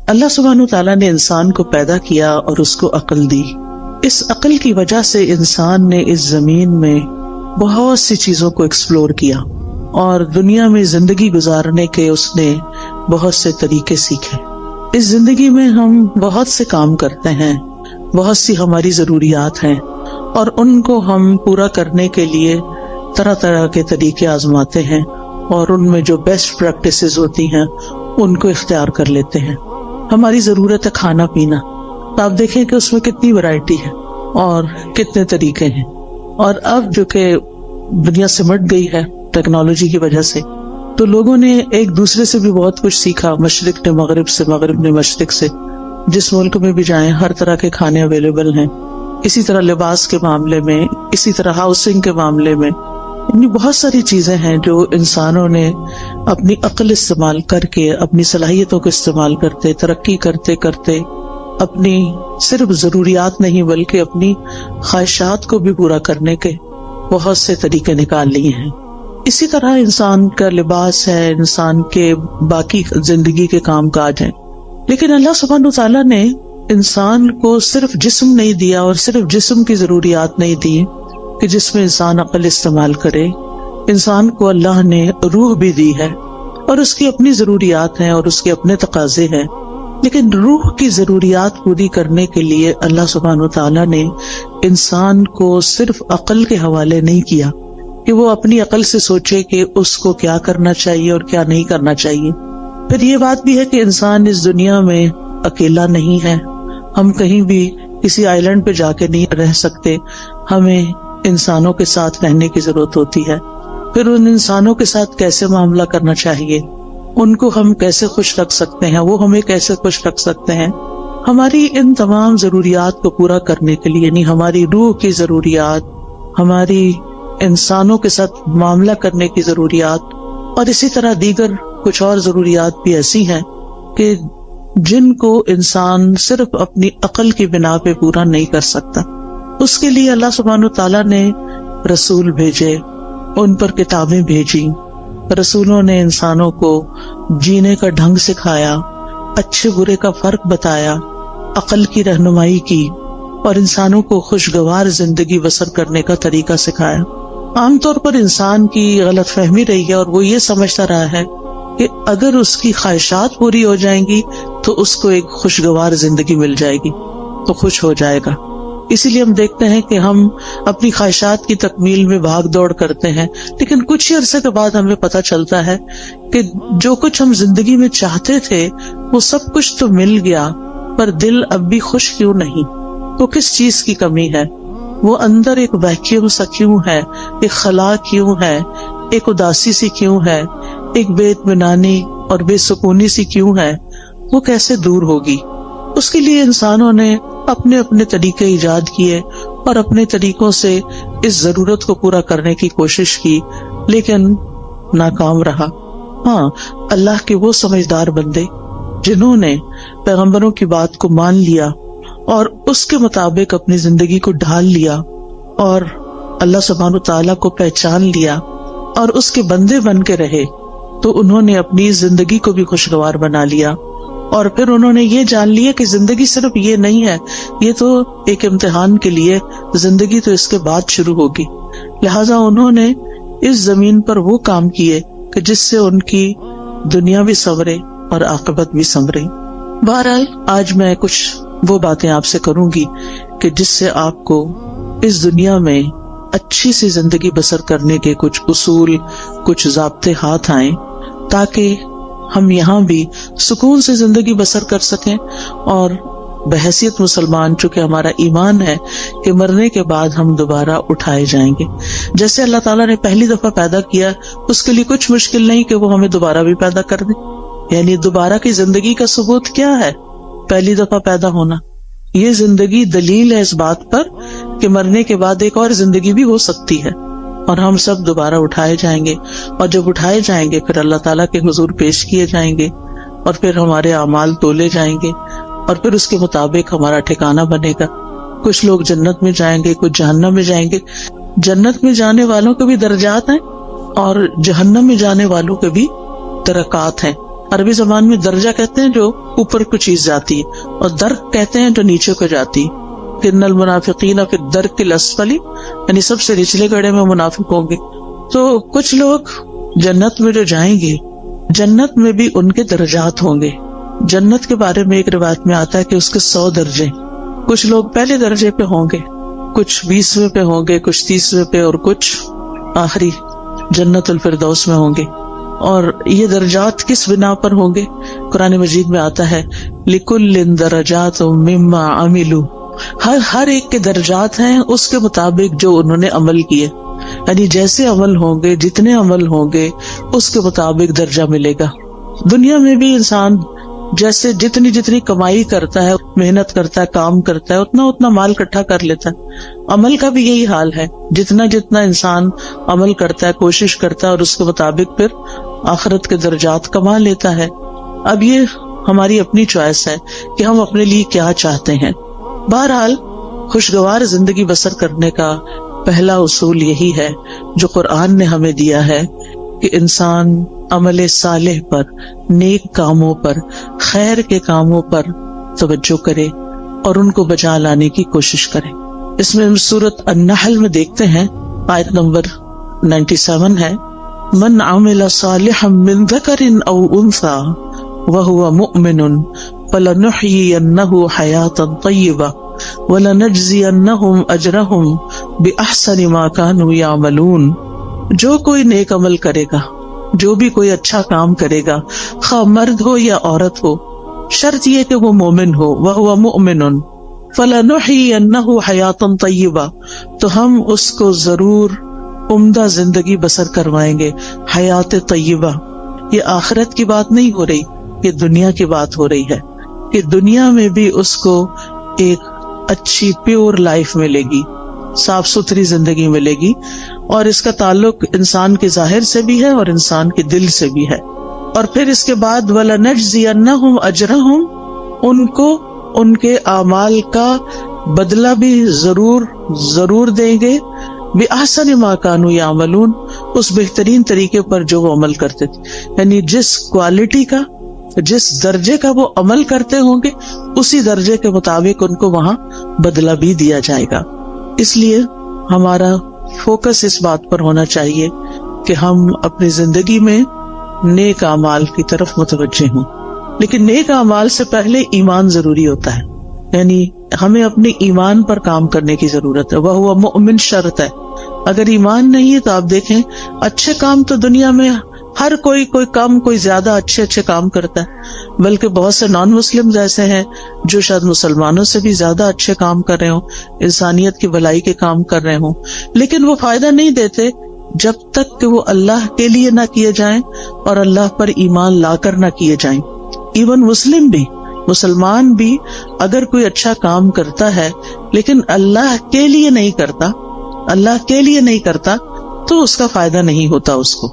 اللہ سبحانہ تعالیٰ نے انسان کو پیدا کیا اور اس کو عقل دی. اس عقل کی وجہ سے انسان نے اس زمین میں بہت سی چیزوں کو ایکسپلور کیا اور دنیا میں زندگی گزارنے کے اس نے بہت سے طریقے سیکھے. اس زندگی میں ہم بہت سے کام کرتے ہیں، بہت سی ہماری ضروریات ہیں اور ان کو ہم پورا کرنے کے لیے طرح طرح کے طریقے آزماتے ہیں اور ان میں جو بیسٹ پریکٹسز ہوتی ہیں ان کو اختیار کر لیتے ہیں. ہماری ضرورت ہے کھانا پینا، تو آپ دیکھیں کہ اس میں کتنی ورائٹی ہے اور کتنے طریقے ہیں. اور اب جو کہ دنیا سمٹ گئی ہے ٹیکنالوجی کی وجہ سے، تو لوگوں نے ایک دوسرے سے بھی بہت کچھ سیکھا، مشرق نے مغرب سے، مغرب نے مشرق سے. جس ملک میں بھی جائیں ہر طرح کے کھانے اویلیبل ہیں. اسی طرح لباس کے معاملے میں، اسی طرح ہاؤسنگ کے معاملے میں، بہت ساری چیزیں ہیں جو انسانوں نے اپنی عقل استعمال کر کے، اپنی صلاحیتوں کو استعمال کرتے، ترقی کرتے کرتے اپنی صرف ضروریات نہیں بلکہ اپنی خواہشات کو بھی پورا کرنے کے بہت سے طریقے نکال لیے ہیں. اسی طرح انسان کا لباس ہے، انسان کے باقی زندگی کے کام کاج ہیں. لیکن اللہ سبحانہ تعالیٰ نے انسان کو صرف جسم نہیں دیا اور صرف جسم کی ضروریات نہیں دی کہ جس میں انسان عقل استعمال کرے. انسان کو اللہ نے روح بھی دی ہے اور اس کی اپنی ضروریات ہیں اور اس کے اپنے تقاضے ہیں. لیکن روح کی ضروریات پوری کرنے کے لیے اللہ سبحانہ تعالیٰ نے انسان کو صرف عقل کے حوالے نہیں کیا کہ وہ اپنی عقل سے سوچے کہ اس کو کیا کرنا چاہیے اور کیا نہیں کرنا چاہیے. پھر یہ بات بھی ہے کہ انسان اس دنیا میں اکیلا نہیں ہے. ہم کہیں بھی کسی آئی لینڈ پہ جا کے نہیں رہ سکتے، ہمیں انسانوں کے ساتھ رہنے کی ضرورت ہوتی ہے. پھر ان انسانوں کے ساتھ کیسے معاملہ کرنا چاہیے، ان کو ہم کیسے خوش رکھ سکتے ہیں، وہ ہمیں کیسے خوش رکھ سکتے ہیں. ہماری ان تمام ضروریات کو پورا کرنے کے لیے، یعنی ہماری روح کی ضروریات، ہماری انسانوں کے ساتھ معاملہ کرنے کی ضروریات، اور اسی طرح دیگر کچھ اور ضروریات بھی ایسی ہیں کہ جن کو انسان صرف اپنی عقل کی بنا پہ پورا نہیں کر سکتا. اس کے لیے اللہ سبحانہ تعالیٰ نے رسول بھیجے، ان پر کتابیں بھیجی. رسولوں نے انسانوں کو جینے کا ڈھنگ سکھایا، اچھے برے کا فرق بتایا، عقل کی رہنمائی کی اور انسانوں کو خوشگوار زندگی بسر کرنے کا طریقہ سکھایا. عام طور پر انسان کی غلط فہمی رہی ہے اور وہ یہ سمجھتا رہا ہے کہ اگر اس کی خواہشات پوری ہو جائیں گی تو اس کو ایک خوشگوار زندگی مل جائے گی، تو خوش ہو جائے گا. اسی لیے ہم دیکھتے ہیں کہ ہم اپنی خواہشات کی تکمیل میں بھاگ دوڑ کرتے ہیں، لیکن کچھ ہی عرصے کے بعد ہمیں پتہ چلتا ہے کہ جو کچھ ہم زندگی میں چاہتے تھے وہ سب کچھ تو مل گیا، پر دل اب بھی خوش کیوں نہیں؟ تو کس چیز کی کمی ہے؟ وہ اندر ایک ویکیوم سا کیوں ہے، ایک خلا کیوں ہے، ایک اداسی سی کیوں ہے، ایک بے اطمینانی اور بے سکونی سی کیوں ہے؟ وہ کیسے دور ہوگی؟ اس کے لیے انسانوں نے اپنے اپنے طریقے ایجاد کیے اور اپنے طریقوں سے اس ضرورت کو پورا کرنے کی کوشش کی، لیکن ناکام رہا. ہاں، اللہ کے وہ سمجھدار بندے جنہوں نے پیغمبروں کی بات کو مان لیا اور اس کے مطابق اپنی زندگی کو ڈھال لیا اور اللہ سبحانہ تعالیٰ کو پہچان لیا اور اس کے بندے بن کے رہے، تو انہوں نے اپنی زندگی کو بھی خوشگوار بنا لیا. اور پھر انہوں نے یہ جان لیا کہ زندگی صرف یہ نہیں ہے، یہ تو ایک امتحان کے لیے، زندگی تو اس کے بعد شروع ہوگی. لہٰذا انہوں نے اس زمین پر وہ کام کیے کہ جس سے ان کی دنیا بھی سنورے اور عاقبت بھی سنورے. بہرحال آج میں کچھ وہ باتیں آپ سے کروں گی کہ جس سے آپ کو اس دنیا میں اچھی سی زندگی بسر کرنے کے کچھ اصول، کچھ ضابطے ہاتھ آئیں، تاکہ ہم یہاں بھی سکون سے زندگی بسر کر سکیں اور بحیثیت مسلمان، چونکہ ہمارا ایمان ہے کہ مرنے کے بعد ہم دوبارہ اٹھائے جائیں گے. جیسے اللہ تعالیٰ نے پہلی دفعہ پیدا کیا، اس کے لیے کچھ مشکل نہیں کہ وہ ہمیں دوبارہ بھی پیدا کر دے. یعنی دوبارہ کی زندگی کا ثبوت کیا ہے؟ پہلی دفعہ پیدا ہونا. یہ زندگی دلیل ہے اس بات پر کہ مرنے کے بعد ایک اور زندگی بھی ہو سکتی ہے اور ہم سب دوبارہ اٹھائے جائیں گے. اور جب اٹھائے جائیں گے پھر اللہ تعالیٰ کے حضور پیش کیے جائیں گے اور پھر ہمارے اعمال تولے جائیں گے اور پھر اس کے مطابق ہمارا ٹھکانہ بنے گا. کچھ لوگ جنت میں جائیں گے، کچھ جہنم میں جائیں گے. جنت میں جانے والوں کے بھی درجات ہیں اور جہنم میں جانے والوں کے بھی درکات ہیں. عربی زبان میں درجہ کہتے ہیں جو اوپر کو چیز جاتی ہے، اور درک کہتے ہیں جو نیچے کو جاتی. ان المنافقین فی الدرک الاسفل، یعنی سب سے نچلے گڑھے میں منافق ہوں گے. تو کچھ لوگ جنت میں جو جائیں گے، جنت میں بھی ان کے درجات ہوں گے. جنت کے بارے میں ایک روایت میں آتا ہے کہ اس کے 100 درجے. کچھ لوگ پہلے درجے پہ ہوں گے، کچھ 20ویں پہ ہوں گے، کچھ 30ویں پہ، اور کچھ آخری جنت الفردوس میں ہوں گے. اور یہ درجات کس بنا پر ہوں گے؟ قرآن مجید میں آتا ہے لِكُلٍّ دَرَجَاتٌ مِّمَّا عَمِلُوا، ہر ایک کے درجات ہیں اس کے مطابق جو انہوں نے عمل کیے. یعنی جیسے عمل ہوں گے، جتنے عمل ہوں گے، اس کے مطابق درجہ ملے گا. دنیا میں بھی انسان جیسے جتنی کمائی کرتا ہے، محنت کرتا ہے، کام کرتا ہے، اتنا مال اکٹھا کر لیتا ہے. عمل کا بھی یہی حال ہے، جتنا انسان عمل کرتا ہے، کوشش کرتا ہے، اور اس کے مطابق پھر آخرت کے درجات کما لیتا ہے. اب یہ ہماری اپنی چوائس ہے کہ ہم اپنے لیے کیا چاہتے ہیں. بہرحال خوشگوار زندگی بسر کرنے کا پہلا اصول یہی ہے جو قرآن نے ہمیں دیا ہے کہ انسان عمل صالح پر، نیک کاموں پر، خیر کے کاموں پر توجہ کرے اور ان کو بجا لانے کی کوشش کرے. اس میں سورۃ النحل میں دیکھتے ہیں، آیت نمبر 97 ہے، من عمل صالحا من ذکر او انثى وهو مؤمن فلنحيينه حياة طيبة وَلَنَجْزِيَنَّهُمْ أَجْرَهُمْ بِأَحْسَنِ مَا كَانُوا يَعْمَلُونَ. جو کوئی نیک عمل کرے گا، جو بھی کوئی اچھا کام کرے گا، خواہ مرد ہو یا عورت ہو، شرط یہ کہ وہ مومن ہو. وَهُوَ مُؤْمِنٌ فَلَنُحْيِيَنَّهُ حَيَاةً طَيِّبَةً، تو ہم اس کو ضرور عمدہ زندگی بسر کروائیں گے. حیات طیبہ، یہ آخرت کی بات نہیں ہو رہی، یہ دنیا کی بات ہو رہی ہے کہ دنیا میں بھی اس کو ایک اچھی پیور لائف ملے گی، صاف ستھری زندگی ملے گی. اور اس کا تعلق انسان کے ظاہر سے بھی ہے اور انسان کے دل سے بھی ہے. اور پھر اس کے بعد وَلَنَجْزِيَنَّهُمْ أَجْرَهُمْ، ان کو ان کے اعمال کا بدلہ بھی ضرور دیں گے. بِأَحْسَنِ مَا كَانُوا يَعْمَلُونَ، اس بہترین طریقے پر جو وہ عمل کرتے تھے. یعنی جس کوالٹی کا، جس درجے کا وہ عمل کرتے ہوں گے، اسی درجے کے مطابق ان کو وہاں بدلہ بھی دیا جائے گا. اس لیے ہمارا فوکس اس بات پر ہونا چاہیے کہ ہم اپنی زندگی میں نیک اعمال کی طرف متوجہ ہوں. لیکن نیک اعمال سے پہلے ایمان ضروری ہوتا ہے، یعنی ہمیں اپنے ایمان پر کام کرنے کی ضرورت ہے. وہ مؤمن شرط ہے. اگر ایمان نہیں ہے تو آپ دیکھیں اچھے کام تو دنیا میں ہر کوئی کم کوئی زیادہ اچھے کام کرتا ہے، بلکہ بہت سے نان مسلم ایسے ہیں جو شاید مسلمانوں سے بھی زیادہ اچھے کام کر رہے ہوں، انسانیت کی بھلائی کے کام کر رہے ہوں، لیکن وہ فائدہ نہیں دیتے جب تک کہ وہ اللہ کے لیے نہ کیے جائیں اور اللہ پر ایمان لا کر نہ کیے جائیں. ایون مسلمان بھی اگر کوئی اچھا کام کرتا ہے لیکن اللہ کے لیے نہیں کرتا تو اس کا فائدہ نہیں ہوتا اس کو.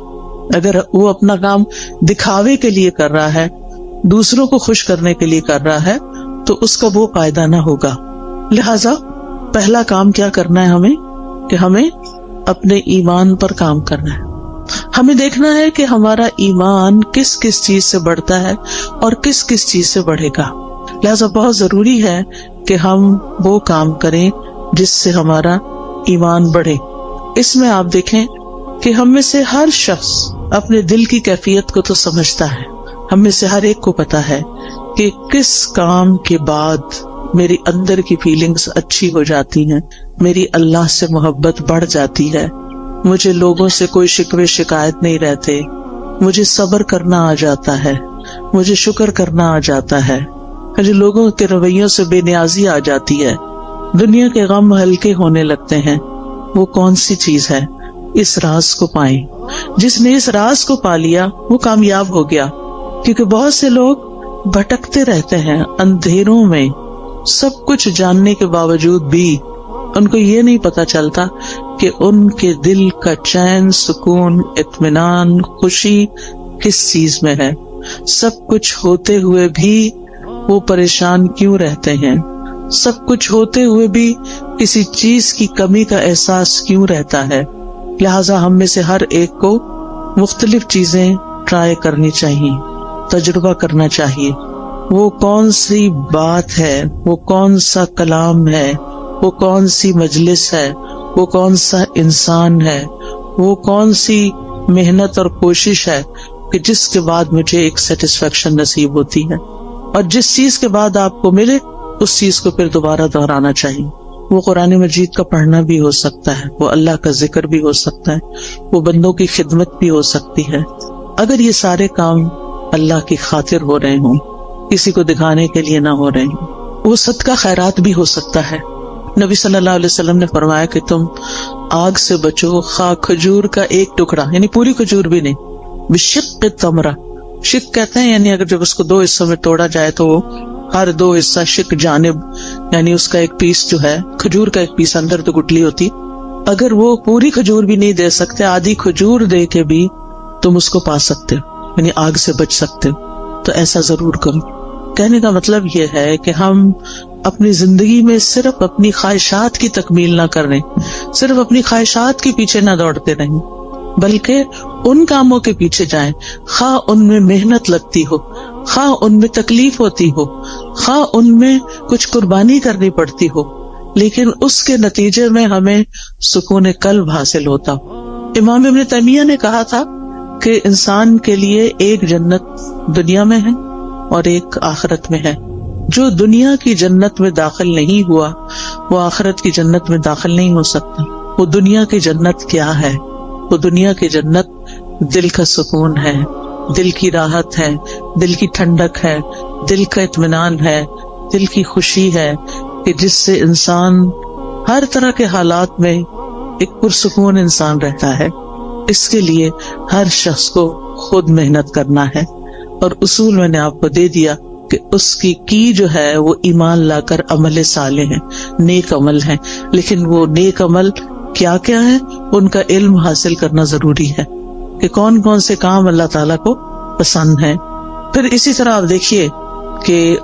اگر وہ اپنا کام دکھاوے کے لیے کر رہا ہے، دوسروں کو خوش کرنے کے لیے کر رہا ہے، تو اس کا وہ فائدہ نہ ہوگا. لہذا پہلا کام کیا کرنا ہے ہمیں کہ ہمیں اپنے ایمان پر کام کرنا ہے. ہمیں دیکھنا ہے کہ ہمارا ایمان کس کس چیز سے بڑھتا ہے اور کس کس چیز سے بڑھے گا. لہذا بہت ضروری ہے کہ ہم وہ کام کریں جس سے ہمارا ایمان بڑھے. اس میں آپ دیکھیں کہ ہم میں سے ہر شخص اپنے دل کی کیفیت کو تو سمجھتا ہے. ہم میں سے ہر ایک کو پتا ہے کہ کس کام کے بعد میری اندر کی فیلنگز اچھی ہو جاتی ہیں، میری اللہ سے محبت بڑھ جاتی ہے، مجھے لوگوں سے کوئی شکوے شکایت نہیں رہتے، مجھے صبر کرنا آ جاتا ہے، مجھے شکر کرنا آ جاتا ہے، مجھے لوگوں کے رویوں سے بے نیازی آ جاتی ہے، دنیا کے غم ہلکے ہونے لگتے ہیں. وہ کون سی چیز ہے؟ اس راز کو پائیں. جس نے اس راز کو پا لیا وہ کامیاب ہو گیا. کیونکہ بہت سے لوگ بھٹکتے رہتے ہیں اندھیروں میں، سب کچھ جاننے کے باوجود بھی ان کو یہ نہیں پتا چلتا کہ ان کے دل کا چین، سکون، اطمینان، خوشی کس چیز میں ہے. سب کچھ ہوتے ہوئے بھی وہ پریشان کیوں رہتے ہیں؟ سب کچھ ہوتے ہوئے بھی کسی چیز کی کمی کا احساس کیوں رہتا ہے؟ لہٰذا ہم میں سے ہر ایک کو مختلف چیزیں ٹرائی کرنی چاہیے. تجربہ کرنا چاہیے. وہ کون سی بات ہے، وہ کون سا کلام ہے، وہ کون سی مجلس ہے، وہ کون سا انسان ہے، وہ کون سی محنت اور کوشش ہے کہ جس کے بعد مجھے ایک سیٹسفیکشن نصیب ہوتی ہے. اور جس چیز کے بعد آپ کو ملے اس چیز کو پھر دوبارہ دہرانا چاہیے. وہ قرآن مجید کا پڑھنا بھی ہو سکتا ہے، وہ اللہ کا ذکر بھی ہو سکتا ہے، وہ بندوں کی خدمت بھی ہو سکتی ہے. اگر یہ سارے کام اللہ کی خاطر ہو رہے ہوں، کسی کو دکھانے کے لیے نہ ہو رہے ہوں، وہ صدقہ خیرات بھی ہو سکتا ہے. نبی صلی اللہ علیہ وسلم نے فرمایا کہ تم آگ سے بچو خواہ کھجور کا ایک ٹکڑا، یعنی پوری کھجور بھی نہیں، بشق تمرہ. شق کہتے ہیں یعنی اگر جب اس کو 2 حصوں میں توڑا جائے تو وہ ہر 2 حصہ شق جانب، یعنی اس کا ایک پیس جو ہے کھجور کا ایک پیس اندر تو گٹلی ہوتی. اگر وہ پوری کھجور بھی نہیں دے سکتے، آدھی کھجور دے کے بھی تم اس کو پا سکتے ہو، یعنی آگ سے بچ سکتے ہو. تو ایسا ضرور کرو. کہنے کا مطلب یہ ہے کہ ہم اپنی زندگی میں صرف اپنی خواہشات کی تکمیل نہ کریں، صرف اپنی خواہشات کے پیچھے نہ دوڑتے رہیں، بلکہ ان کاموں کے پیچھے جائیں خواہ ان میں محنت لگتی ہو، خواہ ان میں تکلیف ہوتی ہو، خواہ ان میں کچھ قربانی کرنی پڑتی ہو، لیکن اس کے نتیجے میں ہمیں سکون قلب حاصل ہوتا ہو. امام ابن تیمیہ نے کہا تھا کہ انسان کے لیے ایک جنت دنیا میں ہے اور ایک آخرت میں ہے. جو دنیا کی جنت میں داخل نہیں ہوا وہ آخرت کی جنت میں داخل نہیں ہو سکتا. وہ دنیا کی جنت کیا ہے؟ وہ دنیا کی جنت دل کا سکون ہے، دل کی راحت ہے، دل کی ٹھنڈک ہے، دل کا اطمینان ہے، دل کی خوشی ہے کہ جس سے انسان ہر طرح کے حالات میں ایک پرسکون انسان رہتا ہے. اس کے لیے ہر شخص کو خود محنت کرنا ہے. اور اصول میں نے آپ کو دے دیا کہ اس کی جو ہے وہ ایمان لا کر عمل صالح ہے، نیک عمل ہے. لیکن وہ نیک عمل کیا کیا ہے، ان کا علم حاصل کرنا ضروری ہے کہ کون کون سے کام اللہ تعالیٰ کو پسند ہیں. پھر اسی طرح آپ دیکھیے کہ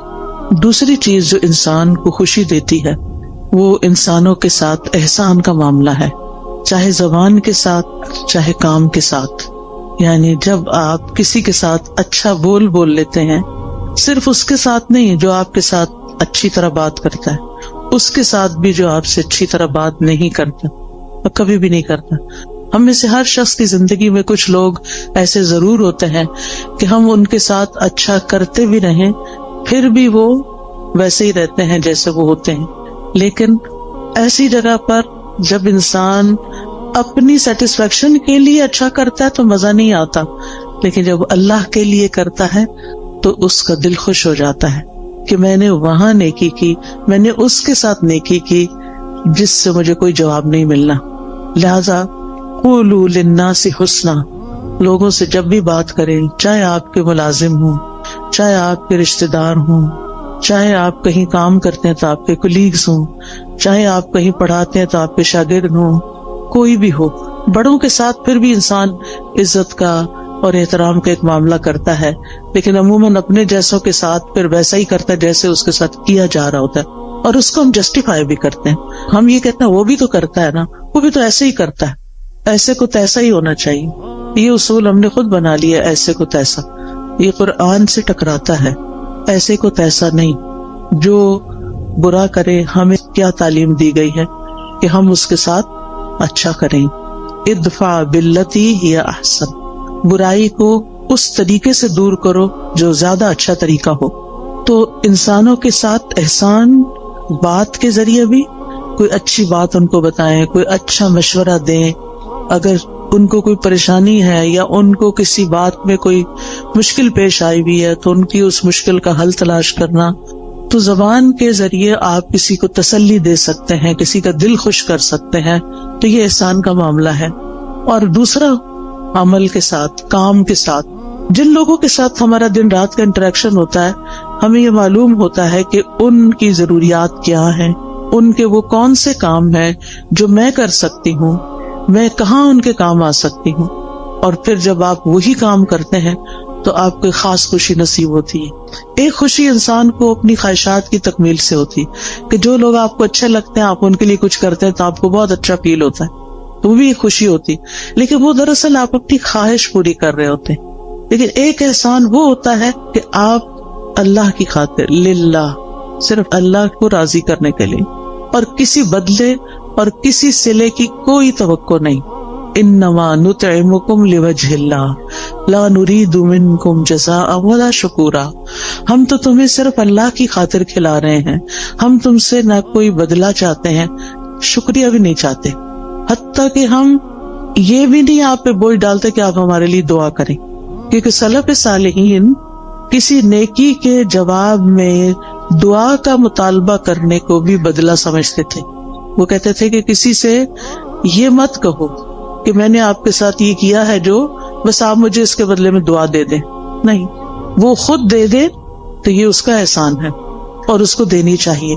دوسری چیز جو انسان کو خوشی دیتی ہے وہ انسانوں کے ساتھ احسان کا معاملہ ہے، چاہے زبان کے ساتھ چاہے کام کے ساتھ. یعنی جب آپ کسی کے ساتھ اچھا بول لیتے ہیں، صرف اس کے ساتھ نہیں جو آپ کے ساتھ اچھی طرح بات کرتا ہے، اس کے ساتھ بھی جو آپ سے اچھی طرح بات نہیں کرتا اور کبھی بھی نہیں کرتا. ہم میں سے ہر شخص کی زندگی میں کچھ لوگ ایسے ضرور ہوتے ہیں کہ ہم ان کے ساتھ اچھا کرتے بھی رہیں پھر بھی وہ ویسے ہی رہتے ہیں جیسے وہ ہوتے ہیں. لیکن ایسی جگہ پر جب انسان اپنی سیٹسفیکشن کے لیے اچھا کرتا ہے تو مزہ نہیں آتا، لیکن جب اللہ کے لیے کرتا ہے تو اس کا دل خوش ہو جاتا ہے کہ میں نے وہاں نیکی کی، میں نے اس کے ساتھ نیکی کی جس سے مجھے کوئی جواب نہیں ملنا. لہذا قولوا للناس حسنا، لوگوں سے جب بھی بات کریں، چاہے آپ کے ملازم ہوں، چاہے آپ کے رشتہ دار ہوں، چاہے آپ کہیں کام کرتے ہیں تو آپ کے کولیگز ہوں، چاہے آپ کہیں پڑھاتے ہیں تو آپ کے شاگرد ہوں، کوئی بھی ہو، بڑوں کے ساتھ پھر بھی انسان عزت کا اور احترام کا ایک معاملہ کرتا ہے، لیکن عموماً اپنے جیسوں کے ساتھ پھر ویسا ہی کرتا ہے جیسے اس کے ساتھ کیا جا رہا ہوتا ہے، اور اس کو ہم جسٹیفائی بھی کرتے ہیں. ہم یہ کہتے ہیں وہ بھی تو کرتا ہے نا، وہ بھی تو ایسے ہی کرتا ہے، ایسے کو تیسا ہی ہونا چاہیے. یہ اصول ہم نے خود بنا لیا، ایسے کو تیسا. یہ قرآن سے ٹکراتا ہے. ایسے کو تیسا نہیں. جو برا کرے ہمیں کیا تعلیم دی گئی ہے کہ ہم اس کے ساتھ اچھا کریں. ادفع باللتی ہی احسن، برائی کو اس طریقے سے دور کرو جو زیادہ اچھا طریقہ ہو. تو انسانوں کے ساتھ احسان بات کے ذریعے بھی، کوئی اچھی بات ان کو بتائیں، کوئی اچھا مشورہ دیں. اگر ان کو کوئی پریشانی ہے یا ان کو کسی بات میں کوئی مشکل پیش آئی ہوئی ہے تو ان کی اس مشکل کا حل تلاش کرنا. تو زبان کے ذریعے آپ کسی کو تسلی دے سکتے ہیں، کسی کا دل خوش کر سکتے ہیں، تو یہ احسان کا معاملہ ہے. اور دوسرا عمل کے ساتھ، کام کے ساتھ، جن لوگوں کے ساتھ ہمارا دن رات کا انٹریکشن ہوتا ہے ہمیں یہ معلوم ہوتا ہے کہ ان کی ضروریات کیا ہیں، ان کے وہ کون سے کام ہیں جو میں کر سکتی ہوں، میں کہاں ان کے کام آ سکتی ہوں. اور پھر جب آپ وہی کام کرتے ہیں تو آپ کو خاص خوشی نصیب ہوتی ہے. ایک خوشی انسان کو اپنی خواہشات کی تکمیل سے ہوتی ہے کہ جو لوگ آپ کو اچھے لگتے ہیں آپ ان کے لیے کچھ کرتے ہیں تو آپ کو بہت اچھا فیل ہوتا ہے، تو وہ بھی ایک خوشی ہوتی. لیکن وہ دراصل آپ اپنی خواہش پوری کر رہے ہوتے ہیں. لیکن ایک احسان وہ ہوتا ہے کہ آپ اللہ کی خاطر للہ، صرف اللہ کو راضی کرنے کے لیے، اور کسی بدلے اور کسی صلے کی کوئی توقع نہیں. انما نطعمکم لوجہ اللہ لا نرید منکم جزاء ولا شکورا. ہم تو تمہیں صرف اللہ کی خاطر کھلا رہے ہیں، ہم تم سے نہ کوئی بدلہ چاہتے ہیں، شکریہ بھی نہیں چاہتے، حتیٰ کہ ہم یہ بھی نہیں آپ پہ بوجھ ڈالتے کہ آپ ہمارے لیے دعا کریں. کیونکہ سلف صالحین کسی نیکی کے جواب میں دعا کا مطالبہ کرنے کو بھی بدلہ سمجھتے تھے. وہ کہتے تھے کہ کسی سے یہ مت کہو کہ میں نے آپ کے ساتھ یہ کیا ہے جو بس آپ مجھے اس کے بدلے میں دعا دے دیں. نہیں، وہ خود دے دے تو یہ اس کا احسان ہے اور اس کو دینی چاہیے.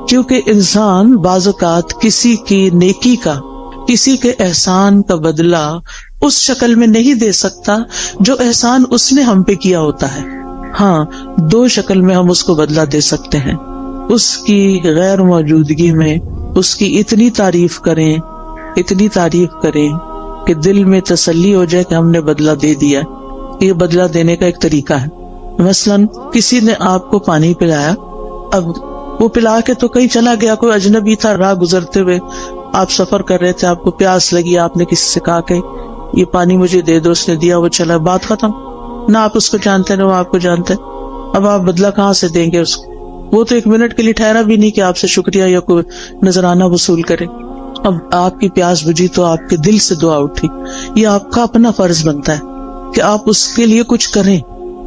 کیونکہ انسان بعض اوقات کسی کی نیکی کا، کسی کے احسان کا بدلہ اس شکل میں نہیں دے سکتا جو احسان اس نے ہم پہ کیا ہوتا ہے. ہاں، دو شکل میں ہم اس کو بدلہ دے سکتے ہیں. اس کی غیر موجودگی میں اس کی اتنی تعریف کریں کہ دل میں تسلی ہو جائے کہ ہم نے بدلہ دے دیا. یہ بدلہ دینے کا ایک طریقہ ہے. مثلاً کسی نے آپ کو پانی پلایا، اب وہ پلا کے تو کہیں چلا گیا، کوئی اجنبی تھا، راہ گزرتے ہوئے آپ سفر کر رہے تھے، آپ کو پیاس لگی، آپ نے کسی سے کہا کہ یہ پانی مجھے دے دو، اس نے دیا، وہ چلا، بات ختم. نہ آپ اس کو جانتے نہ وہ آپ کو جانتے. اب آپ بدلہ کہاں سے دیں گے اس کو؟ وہ تو ایک منٹ کے لیے ٹھہرا بھی نہیں کہ آپ سے شکریہ یا کوئی نذرانہ وصول کرے. اب آپ کی پیاس بجھی تو آپ کے دل سے دعا اٹھی. یہ آپ کا اپنا فرض بنتا ہے کہ آپ اس کے لیے کچھ کریں،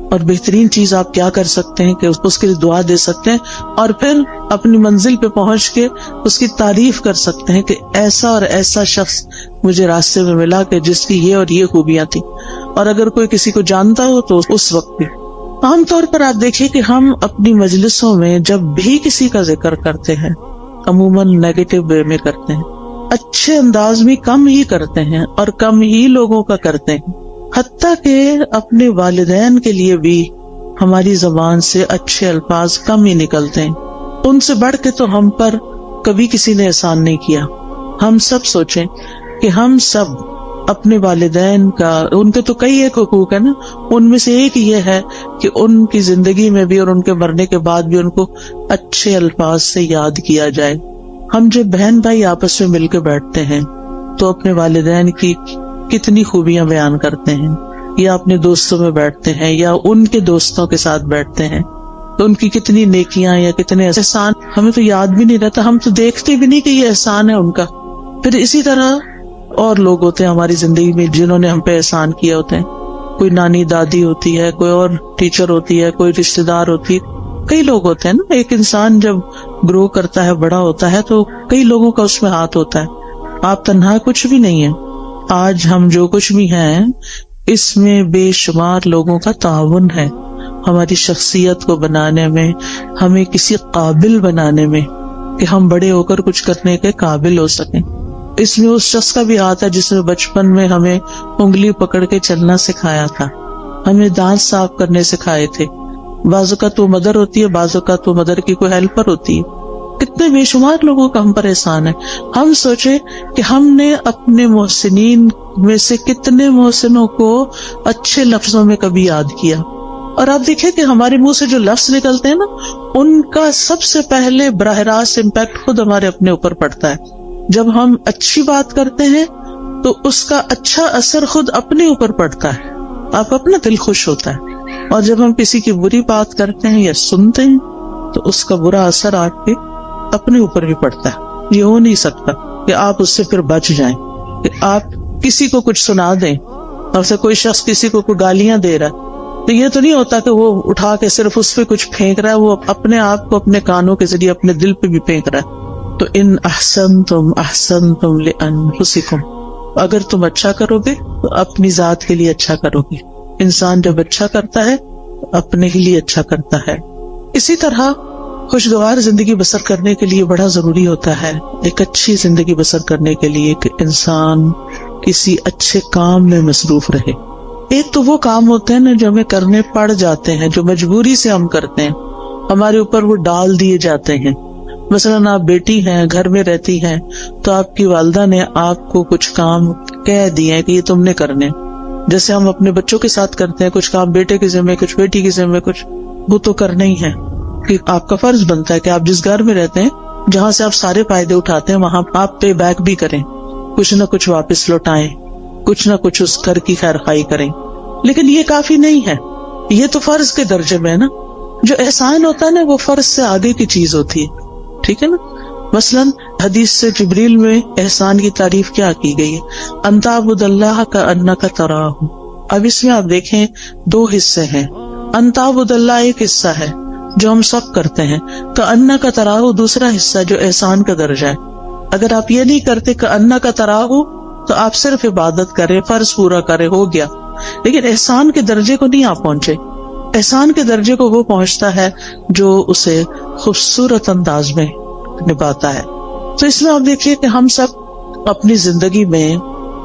اور بہترین چیز آپ کیا کر سکتے ہیں کہ اس کے لیے دعا دے سکتے ہیں، اور پھر اپنی منزل پہ پہنچ کے اس کی تعریف کر سکتے ہیں کہ ایسا اور ایسا شخص مجھے راستے میں ملا کہ جس کی یہ اور یہ خوبیاں تھیں. اور اگر کوئی کسی کو جانتا ہو تو اس وقت بھی. عام طور پر آپ دیکھیں کہ ہم اپنی مجلسوں میں جب بھی کسی کا ذکر کرتے ہیں عموماً نیگیٹو وے میں کرتے ہیں، اچھے انداز میں کم ہی کرتے ہیں اور کم ہی لوگوں کا کرتے ہیں. حتیٰ کہ اپنے والدین کے لیے بھی ہماری زبان سے اچھے الفاظ کم ہی نکلتے ہیں. ان سے بڑھ کے تو ہم پر کبھی کسی نے احسان نہیں کیا. ہم سب سوچیں کہ ہم سب اپنے والدین کا، ان کے تو کئی ایک حقوق ہے نا، ان میں سے ایک یہ ہے کہ ان کی زندگی میں بھی اور ان کے مرنے کے بعد بھی ان کو اچھے الفاظ سے یاد کیا جائے. ہم جب بہن بھائی آپس میں مل کے بیٹھتے ہیں تو اپنے والدین کی کتنی خوبیاں بیان کرتے ہیں، یا اپنے دوستوں میں بیٹھتے ہیں یا ان کے دوستوں کے ساتھ بیٹھتے ہیں تو ان کی کتنی نیکیاں یا کتنے احسان ہمیں تو یاد بھی نہیں رہتا، ہم تو دیکھتے بھی نہیں کہ یہ احسان ہے ان کا. پھر اسی طرح اور لوگ ہوتے ہیں ہماری زندگی میں جنہوں نے ہم پہ احسان کیا ہوتے ہیں. کوئی نانی دادی ہوتی ہے، کوئی اور ٹیچر ہوتی ہے، کوئی رشتہ دار ہوتی ہے، کئی لوگ ہوتے ہیں نا. ایک انسان جب گرو کرتا ہے، بڑا ہوتا ہے، تو کئی لوگوں کا اس میں ہاتھ ہوتا ہے. آپ تنہا کچھ بھی نہیں ہے. آج ہم جو کچھ بھی ہیں اس میں بے شمار لوگوں کا تعاون ہے ہماری شخصیت کو بنانے میں، ہمیں کسی قابل بنانے میں کہ ہم بڑے ہو کر کچھ کرنے کے قابل ہو سکیں. اس میں اس شخص کا بھی ہاتھ ہے جس نے بچپن میں ہمیں انگلی پکڑ کے چلنا سکھایا تھا، ہمیں دانت صاف کرنے سکھائے تھے. بعض اوقات وہ مدر ہوتی ہے، بعض اوقات وہ مدر کی کوئی ہیلپر ہوتی ہے. کتنے بے شمار لوگوں کا ہم پر احسان ہے. ہم سوچے کہ ہم نے اپنے محسنین میں سے کتنے محسنوں کو اچھے لفظوں میں کبھی یاد کیا. اور آپ دیکھیں کہ ہمارے منہ سے جو لفظ نکلتے ہیں نا، ان کا سب سے پہلے براہ راست امپیکٹ خود ہمارے اپنے اوپر پڑتا ہے. جب ہم اچھی بات کرتے ہیں تو اس کا اچھا اثر خود اپنے اوپر پڑتا ہے، آپ کا اپنا دل خوش ہوتا ہے. اور جب ہم کسی کی بری بات کرتے ہیں یا سنتے ہیں تو اس کا برا اثر آپ کے اپنے اوپر بھی پڑتا ہے. یہ ہو نہیں سکتا کہ آپ اس سے پھر بچ جائیں، کہ آپ کسی کو کچھ سنا دیں. اور سے کوئی شخص کسی کو کوئی گالیاں دے رہا ہے تو یہ تو نہیں ہوتا کہ وہ اٹھا کے صرف اس پہ کچھ پھینک رہا ہے، وہ اپنے آپ کو اپنے کانوں کے ذریعے اپنے دل پہ بھی پھینک رہا ہے. تو ان احسنتم احسنتم لانفسکم، اگر تم اچھا کرو گے تو اپنی ذات کے لیے اچھا کرو گے. انسان جب اچھا کرتا ہے اپنے ہی لیے اچھا کرتا ہے. اسی طرح خوشگوار زندگی بسر کرنے کے لیے بڑا ضروری ہوتا ہے، ایک اچھی زندگی بسر کرنے کے لیے کہ انسان کسی اچھے کام میں مصروف رہے. ایک تو وہ کام ہوتے ہیں نا جو ہمیں کرنے پڑ جاتے ہیں، جو مجبوری سے ہم کرتے ہیں، ہمارے اوپر وہ ڈال دیے جاتے ہیں. مثلاً آپ بیٹی ہیں، گھر میں رہتی ہیں، تو آپ کی والدہ نے آپ کو کچھ کام کہہ دیے کہ یہ تم نے کرنے. جیسے ہم اپنے بچوں کے ساتھ کرتے ہیں، کچھ کام بیٹے کے ذمہ، کچھ بیٹی کے ذمہ، کچھ وہ تو کرنا ہی ہے کہ آپ کا فرض بنتا ہے کہ آپ جس گھر میں رہتے ہیں، جہاں سے آپ سارے فائدے اٹھاتے ہیں، وہاں آپ پے بیک بھی کریں، کچھ نہ کچھ واپس لوٹائیں، کچھ نہ کچھ اس گھر کی خیر خواہی کریں. لیکن یہ کافی نہیں ہے، یہ تو فرض کے درجے میں ہے نا. جو احسان ہوتا ہے نا وہ فرض سے آگے کی چیز ہوتی ہے، ٹھیک ہے نا. مثلاً حدیث سے جبریل میں احسان کی تعریف کیا کی گئی ہے؟ ان تعبد اللہ کأنک تراہ. اب اس میں آپ دیکھیں دو حصے ہیں. ان تعبد اللہ ایک حصہ ہے جو ہم سب کرتے ہیں، کأنک تراہ دوسرا حصہ جو احسان کا درجہ ہے. اگر آپ یہ نہیں کرتے کأنک تراہ تو آپ صرف عبادت کریں، فرض پورا کریں، ہو گیا. لیکن احسان کے درجے کو نہیں آپ پہنچے. احسان کے درجے کو وہ پہنچتا ہے جو اسے خوبصورت انداز میں نبھاتا ہے. تو اس میں آپ دیکھیے کہ ہم سب اپنی زندگی میں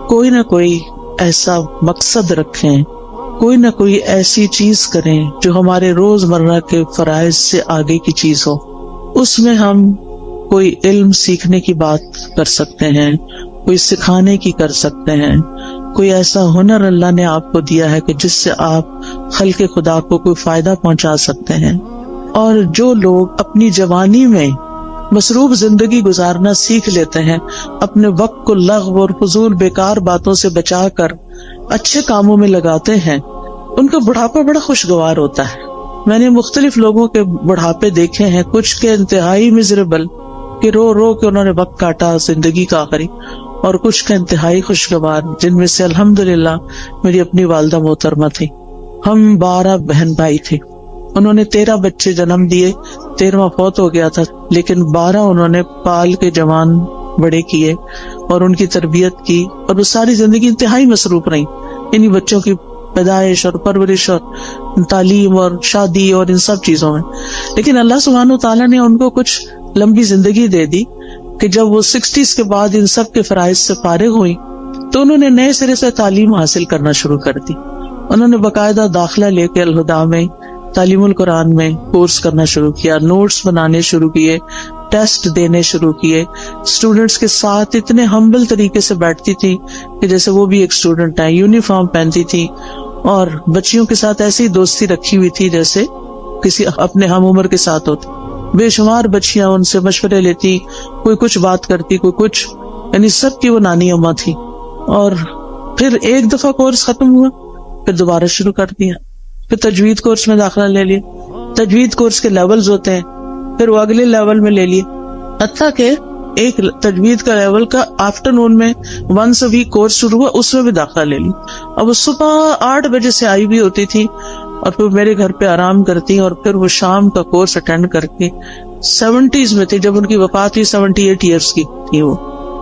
کوئی نہ کوئی ایسا مقصد رکھیں، کوئی نہ کوئی ایسی چیز کریں جو ہمارے روزمرہ کے فرائض سے آگے کی چیز ہو. اس میں ہم کوئی علم سیکھنے کی بات کر سکتے ہیں، کوئی سکھانے کی کر سکتے ہیں، کوئی ایسا ہنر اللہ نے آپ کو دیا ہے کہ جس سے آپ خلق خدا کو کوئی فائدہ پہنچا سکتے ہیں. اور جو لوگ اپنی جوانی میں مصروف زندگی گزارنا سیکھ لیتے ہیں، اپنے وقت کو لغو اور فضول بیکار باتوں سے بچا کر اچھے کاموں میں لگاتے ہیں، ان کا بڑھاپا بڑا خوشگوار ہوتا ہے. میں نے مختلف لوگوں کے بڑھاپے دیکھے ہیں، کچھ کے انتہائی مزریبل کہ رو رو کے انہوں نے وقت کاٹا زندگی کا آخری، اور کچھ کا انتہائی خوشگوار، جن میں سے الحمدللہ میری اپنی والدہ محترمہ تھی. ہم 12 بہن بھائی تھے، انہوں نے 13 بچے جنم دیے، 13واں فوت ہو گیا تھا، لیکن 12 انہوں نے پال کے جوان بڑے کیے اور ان کی تربیت کی، اور وہ ساری زندگی انتہائی مصروف رہی انہی بچوں کی پیدائش اور پرورش اور تعلیم اور شادی اور ان سب چیزوں میں. لیکن اللہ سبحانہ وتعالیٰ نے ان کو کچھ لمبی زندگی دے دی کہ جب وہ 60s کے بعد ان سب کے فرائض سے فارغ ہوئی تو انہوں نے نئے سرے سے تعلیم حاصل کرنا شروع کر دی. انہوں نے باقاعدہ داخلہ لے کے الہدیٰ میں تعلیم القرآن میں کورس کرنا شروع کیا، نوٹس بنانے شروع کیے، ٹیسٹ دینے شروع کیے. اسٹوڈنٹس کے ساتھ اتنے ہمبل طریقے سے بیٹھتی تھی کہ جیسے وہ بھی ایک اسٹوڈنٹ ہے، یونیفارم پہنتی تھی، اور بچیوں کے ساتھ ایسی دوستی رکھی ہوئی تھی جیسے کسی اپنے ہم عمر کے ساتھ ہوتی. بے شمار بچیاں ان سے مشورے لیتی، کوئی کچھ بات کرتی، کوئی کچھ، یعنی سب کی وہ نانی اماں تھی. اور پھر ایک دفعہ کورس ختم ہوا، پھر دوبارہ شروع کر دیا، پھر تجوید کورس میں داخلہ لے لیا. تجوید کورس کے لیولز ہوتے ہیں، پھر وہ اگلے لیول میں لے لیے، حتیٰ کہ ایک تجوید کا لیول کا آفٹرنون میں ونس اے ویک کورس شروع ہوا، اس میں بھی داخلہ لے لی. اب وہ صبح 8 بجے سے آئی بھی ہوتی تھی اور پھر میرے گھر پہ آرام کرتی، اور پھر وہ شام کا کورس اٹینڈ کر کے 70s میں تھی جب ان کی وفات ہوئی، 78 ایئرس کی تھی وہ.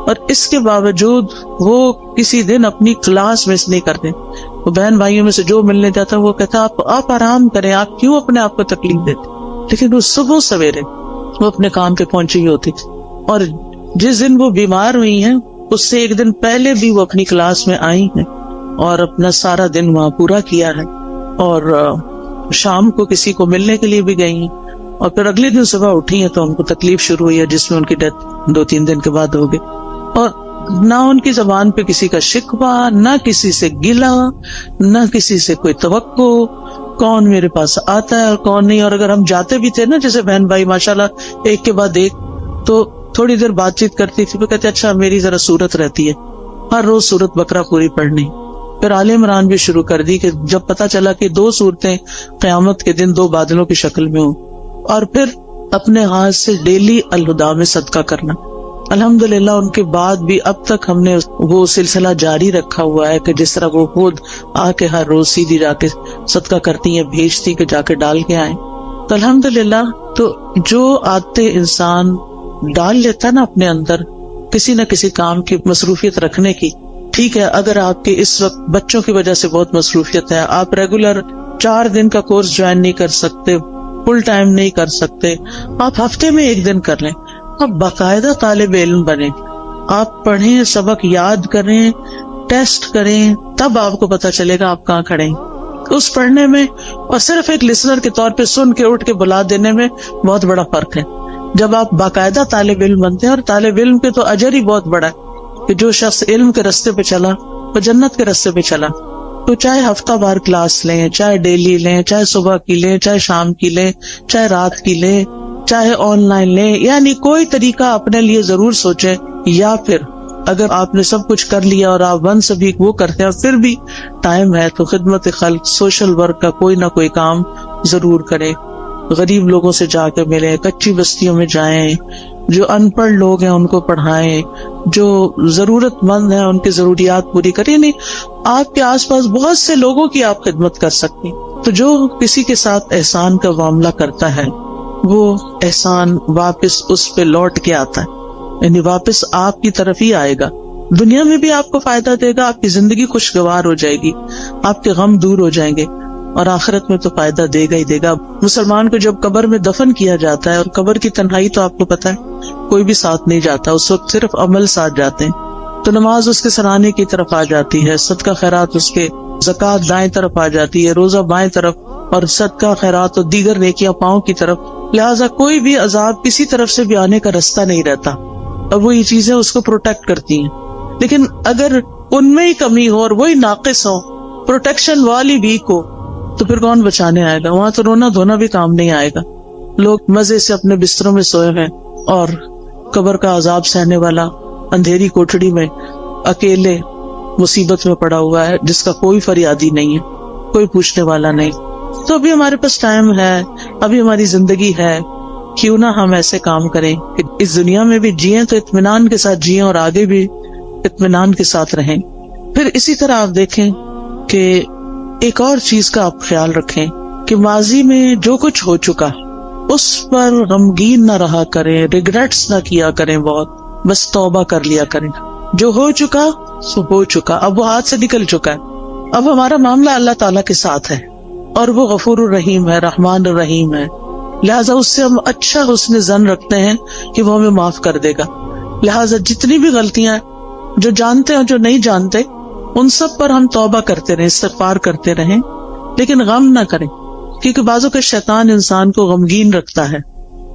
اور اس کے باوجود وہ کسی دن اپنی کلاس مس نہیں کرتے. وہ بہن بھائیوں میں سے جو ملنے جاتا وہ کہتا آپ آرام کریں، آپ کیوں اپنے آپ کو تکلیف دیتے. لیکن وہ صبح سویرے وہ اپنے کام پہ پہنچی ہی ہوتی تھی. اور جس دن وہ بیمار ہوئی ہیں اس سے ایک دن پہلے بھی وہ اپنی کلاس میں آئی ہیں اور اپنا سارا دن وہاں پورا کیا ہے، اور شام کو کسی کو ملنے کے لیے بھی گئی ہیں، اور پھر اگلے دن صبح اٹھی ہیں تو ان کو تکلیف شروع ہوئی ہے جس میں ان کی ڈیتھ 2-3 دن کے بعد ہو گئی. اور نہ ان کی زبان پہ کسی کا شکوہ، نہ کسی سے گلہ، نہ کسی سے کوئی توقع، کون میرے پاس آتا ہے اور کون نہیں. اور اگر ہم جاتے بھی تھے نا جیسے بہن بھائی ماشاءاللہ ایک کے بعد ایک، تو تھوڑی دیر بات چیت کرتی تھی، پھر کہتے اچھا میری ذرا صورت رہتی ہے، ہر روز صورت بقرہ پوری پڑھنی. پھر آل عمران بھی شروع کر دی کہ جب پتا چلا کہ 2 صورتیں قیامت کے دن 2 بادلوں کی شکل میں ہوں. اور پھر اپنے ہاتھ سے ڈیلی الہدیٰ میں صدقہ کرنا. الحمدللہ ان کے بعد بھی اب تک ہم نے وہ سلسلہ جاری رکھا ہوا ہے کہ جس طرح وہ خود آ کے ہر روز سیدھی جا کے صدقہ کرتی ہیں، بھیجتی کہ جا کے ڈال کے آئیں. تو الحمدللہ تو جو عادتیں انسان ڈال لیتا نا اپنے اندر کسی نہ کسی کام کی مصروفیت رکھنے کی. ٹھیک ہے اگر آپ کے اس وقت بچوں کی وجہ سے بہت مصروفیت ہے، آپ ریگولر 4 دن کا کورس جوائن نہیں کر سکتے، فل ٹائم نہیں کر سکتے، آپ ہفتے میں 1 دن کر لیں. آپ باقاعدہ طالب علم بنیں، آپ پڑھیں، سبق یاد کریں، ٹیسٹ کریں، تب آپ کو پتا چلے گا آپ کہاں کھڑے ہیں. اس پڑھنے میں اور صرف ایک لسنر کے طور پہ سن کے اٹھ کے بلا دینے میں بہت بڑا فرق ہے. جب آپ باقاعدہ طالب علم بنتے ہیں، اور طالب علم کے تو اجر ہی بہت بڑا ہے کہ جو شخص علم کے راستے پہ چلا وہ جنت کے راستے پہ چلا. تو چاہے ہفتہ وار کلاس لیں، چاہے ڈیلی لیں، چاہے صبح کی لیں، چاہے شام کی لیں، چاہے رات کی لیں، چاہے آن لائن لیں، یعنی کوئی طریقہ اپنے لیے ضرور سوچیں. یا پھر اگر آپ نے سب کچھ کر لیا اور آپ ون سے بھی وہ کرتے ہیں پھر بھی ٹائم ہے تو خدمت خلق، سوشل ورک کا کوئی نہ کوئی کام ضرور کریں. غریب لوگوں سے جا کے ملیں، کچی بستیوں میں جائیں، جو ان پڑھ لوگ ہیں ان کو پڑھائیں، جو ضرورت مند ہیں ان کی ضروریات پوری کریں. نہیں، آپ کے آس پاس بہت سے لوگوں کی آپ خدمت کر سکتے ہیں. تو جو کسی کے ساتھ احسان کا معاملہ کرتا ہے وہ احسان واپس اس پہ لوٹ کے آتا ہے، یعنی واپس آپ کی طرف ہی آئے گا. دنیا میں بھی آپ کو فائدہ دے گا، آپ کی زندگی خوشگوار ہو جائے گی، آپ کے غم دور ہو جائیں گے، اور آخرت میں تو فائدہ دے گا ہی دے گا. مسلمان کو جب قبر میں دفن کیا جاتا ہے، اور قبر کی تنہائی تو آپ کو پتا ہے کوئی بھی ساتھ نہیں جاتا، اس وقت صرف عمل ساتھ جاتے ہیں. تو نماز اس کے سرانے کی طرف آ جاتی ہے، صدقہ خیرات اس کے، زکوٰۃ دائیں طرف آ جاتی ہے، روزہ بائیں طرف، اور صدقہ خیرات اور دیگر نیکیاں پاؤں کی طرف. لہٰذا کوئی بھی عذاب کسی طرف سے بھی آنے کا رستہ نہیں رہتا، اور وہ یہ چیزیں اس کو پروٹیکٹ کرتی ہیں. لیکن اگر ان میں ہی کمی ہو اور وہی ناقص ہو، پروٹیکشن والی ویک ہو، تو پھر کون بچانے آئے گا؟ وہاں تو رونا دھونا بھی کام نہیں آئے گا. لوگ مزے سے اپنے بستروں میں سوئے ہیں، اور قبر کا عذاب سہنے والا اندھیری کوٹڑی میں اکیلے مصیبت میں پڑا ہوا ہے، جس کا کوئی فریادی نہیں ہے، کوئی پوچھنے والا نہیں. تو ابھی ہمارے پاس ٹائم ہے، ابھی ہماری زندگی ہے، کیوں نہ ہم ایسے کام کریں کہ اس دنیا میں بھی جئیں تو اطمینان کے ساتھ جئیں، اور آگے بھی اطمینان کے ساتھ رہیں. پھر اسی طرح آپ دیکھیں کہ ایک اور چیز کا آپ خیال رکھیں کہ ماضی میں جو کچھ ہو چکا اس پر غمگین نہ رہا کریں، ریگریٹس نہ کیا کریں، بہت بس توبہ کر لیا کریں. جو ہو چکا سو ہو چکا، اب وہ ہاتھ سے نکل چکا ہے. اب ہمارا معاملہ اللہ تعالیٰ کے ساتھ ہے، اور وہ غفور الرحیم ہے، رحمان الرحیم ہے. لہٰذا اس سے ہم اچھا حسن ظن رکھتے ہیں کہ وہ ہمیں معاف کر دے گا. لہٰذا جتنی بھی غلطیاں جو جانتے ہیں اور جو نہیں جانتے، ان سب پر ہم توبہ کرتے رہیں، استغفار کرتے رہیں، لیکن غم نہ کریں، کیونکہ بعضوں کے شیطان انسان کو غمگین رکھتا ہے.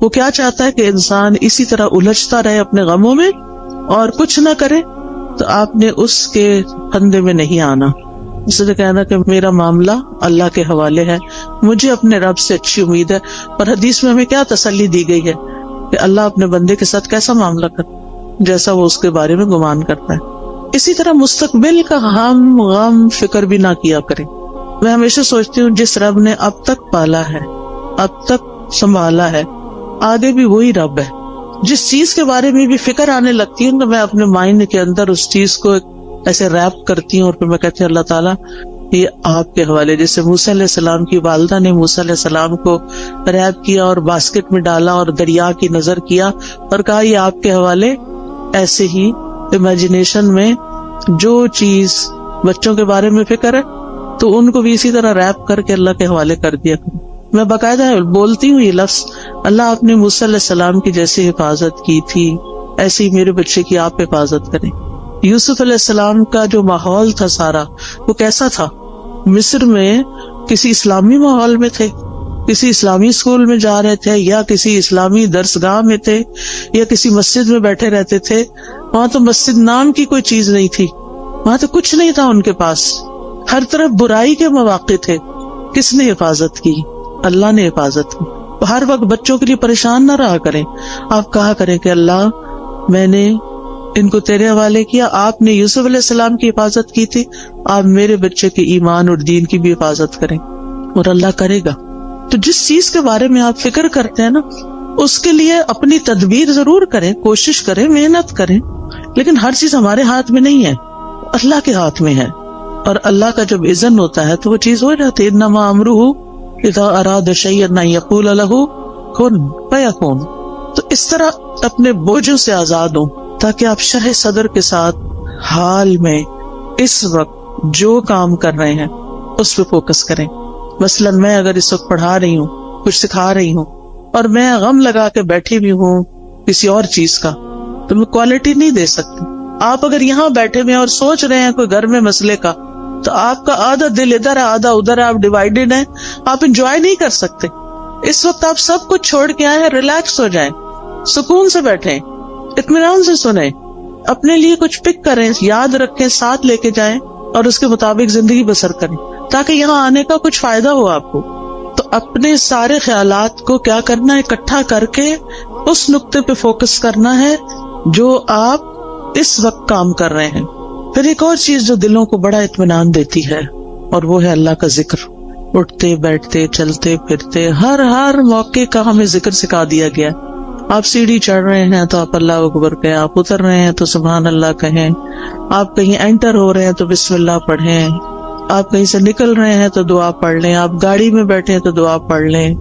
وہ کیا چاہتا ہے کہ انسان اسی طرح الجھتا رہے اپنے غموں میں اور کچھ نہ کرے. تو آپ نے اس کے پھندے میں نہیں آنا. اس نے کہنا کہ میرا معاملہ اللہ کے حوالے ہے، مجھے اپنے رب سے اچھی امید ہے. اور حدیث میں ہمیں کیا تسلی دی گئی ہے کہ اللہ اپنے بندے کے ساتھ کیسا معاملہ کرتا ہے، جیسا وہ اس کے بارے میں گمان کرتا ہے. اسی طرح مستقبل کا ہم غم فکر بھی نہ کیا کریں. میں ہمیشہ سوچتی ہوں جس رب نے اب تک پالا ہے، اب تک سنبھالا ہے، آگے بھی وہی رب ہے. جس چیز کے بارے میں بھی فکر آنے لگتی ہے تو میں اپنے مائنڈ کے اندر اس چیز کو ایسے ریپ کرتی ہوں، اور پھر میں کہتی ہوں اللہ تعالیٰ یہ آپ کے حوالے. جیسے موسیٰ علیہ السلام کی والدہ نے موسیٰ علیہ السلام کو ریپ کیا اور باسکٹ میں ڈالا اور دریا کی نظر کیا اور کہا یہ آپ کے حوالے. ایسے ہی امیجنیشن میں جو چیز بچوں کے بارے میں فکر ہے تو ان کو بھی اسی طرح ریپ کر کے اللہ کے حوالے کر دیا کروں. میں باقاعدہ بولتی ہوں یہ لفظ، اللہ آپ نے موسیٰ علیہ السلام کی جیسی حفاظت کی تھی ایسی میرے بچے کی آپ حفاظت کریں. یوسف علیہ السلام کا جو ماحول تھا سارا، وہ کیسا تھا؟ مصر میں کسی اسلامی ماحول میں تھے، کسی اسلامی اسکول میں جا رہے تھے، یا کسی اسلامی درسگاہ میں تھے، یا کسی مسجد میں بیٹھے رہتے تھے. وہاں تو مسجد نام کی کوئی چیز نہیں تھی، وہاں تو کچھ نہیں تھا ان کے پاس. ہر طرف برائی کے مواقع تھے. کس نے حفاظت کی؟ اللہ نے حفاظت کی. ہر وقت بچوں کے لیے پریشان نہ رہا کریں. آپ کہا کریں کہ اللہ میں نے ان کو تیرے حوالے کیا، آپ نے یوسف علیہ السلام کی حفاظت کی تھی، آپ میرے بچے کے ایمان اور دین کی بھی حفاظت کریں، اور اللہ کرے گا. تو جس چیز کے بارے میں آپ فکر کرتے ہیں نا، اس کے لیے اپنی تدبیر ضرور کریں، کوشش کریں، محنت کریں، لیکن ہر چیز ہمارے ہاتھ میں نہیں ہے، اللہ کے ہاتھ میں ہے. اور اللہ کا جب اذن ہوتا ہے تو وہ چیز ہو جاتی ہے. انما امرہ اذا اراد شیئا ان یقول لہ کن فیکون. تو اس طرح اپنے بوجھوں سے آزاد ہوں تاکہ آپ شرح صدر کے ساتھ حال میں اس وقت جو کام کر رہے ہیں اس پہ فوکس کریں. مثلا میں اگر اس وقت پڑھا رہی ہوں، کچھ سکھا رہی ہوں، اور میں غم لگا کے بیٹھی بھی ہوں کسی اور چیز کا، تو میں کوالٹی نہیں دے سکتی. آپ اگر یہاں بیٹھے ہوئے اور سوچ رہے ہیں کوئی گھر میں مسئلے کا، تو آپ کا آدھا دل ادھر ہے آدھا ادھر ہے، آپ ڈیوائیڈڈ ہیں، آپ انجوائے نہیں کر سکتے. اس وقت آپ سب کچھ چھوڑ کے آئے ہیں، ریلیکس ہو جائیں، سکون سے بیٹھیں، اطمینان سے سنیں، اپنے لیے کچھ پک کریں، یاد رکھیں، ساتھ لے کے جائیں اور اس کے مطابق زندگی بسر کریں تاکہ یہاں آنے کا کچھ فائدہ ہو آپ کو. تو اپنے سارے خیالات کو کیا کرنا ہے, اکٹھا کر کے اس نقطے پہ فوکس کرنا ہے جو آپ اس وقت کام کر رہے ہیں. پھر ایک اور چیز جو دلوں کو بڑا اطمینان دیتی ہے اور وہ ہے اللہ کا ذکر. اٹھتے بیٹھتے چلتے پھرتے ہر موقع کا ہمیں ذکر سکھا دیا گیا. آپ سیڑھی چڑھ رہے ہیں تو آپ اللہ اکبر کہیں, آپ اتر رہے ہیں تو سبحان اللہ کہیں, آپ کہیں انٹر ہو رہے ہیں تو بسم اللہ پڑھیں, آپ کہیں سے نکل رہے ہیں تو دعا پڑھ لیں, آپ گاڑی میں بیٹھے ہیں تو دعا پڑھ لیں,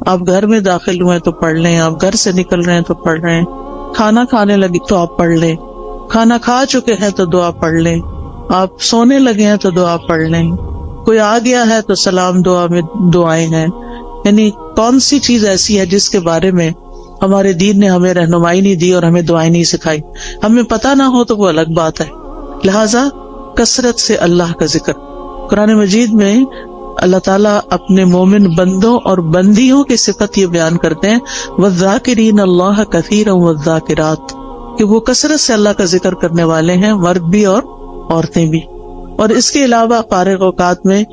آپ گھر میں داخل ہوئے تو پڑھ لیں, آپ گھر سے نکل رہے ہیں تو پڑھ رہے ہیں, کھانا کھانے لگی تو آپ پڑھ لیں, کھانا کھا چکے ہیں تو دعا پڑھ لیں, آپ سونے لگے ہیں تو دعا پڑھ لیں, کوئی آ گیا ہے تو سلام دعا میں دعائیں ہیں. یعنی کون سی چیز ایسی ہے جس کے بارے میں ہمارے دین نے ہمیں رہنمائی نہیں دی اور ہمیں دعائیں نہیں سکھائی. ہمیں پتہ نہ ہو تو وہ الگ بات ہے. لہٰذا کثرت سے اللہ کا ذکر. قرآن مجید میں اللہ تعالیٰ اپنے مومن بندوں اور بندیوں کی صفت یہ بیان کرتے ہیں وَالذَّاكِرِينَ اللَّهَ كَثِيرًا وَالذَّاكِرَاتِ, کہ وہ کثرت سے اللہ کا ذکر کرنے والے ہیں, مرد بھی اور عورتیں بھی. اور اس کے علاوہ فارغ اوقات میں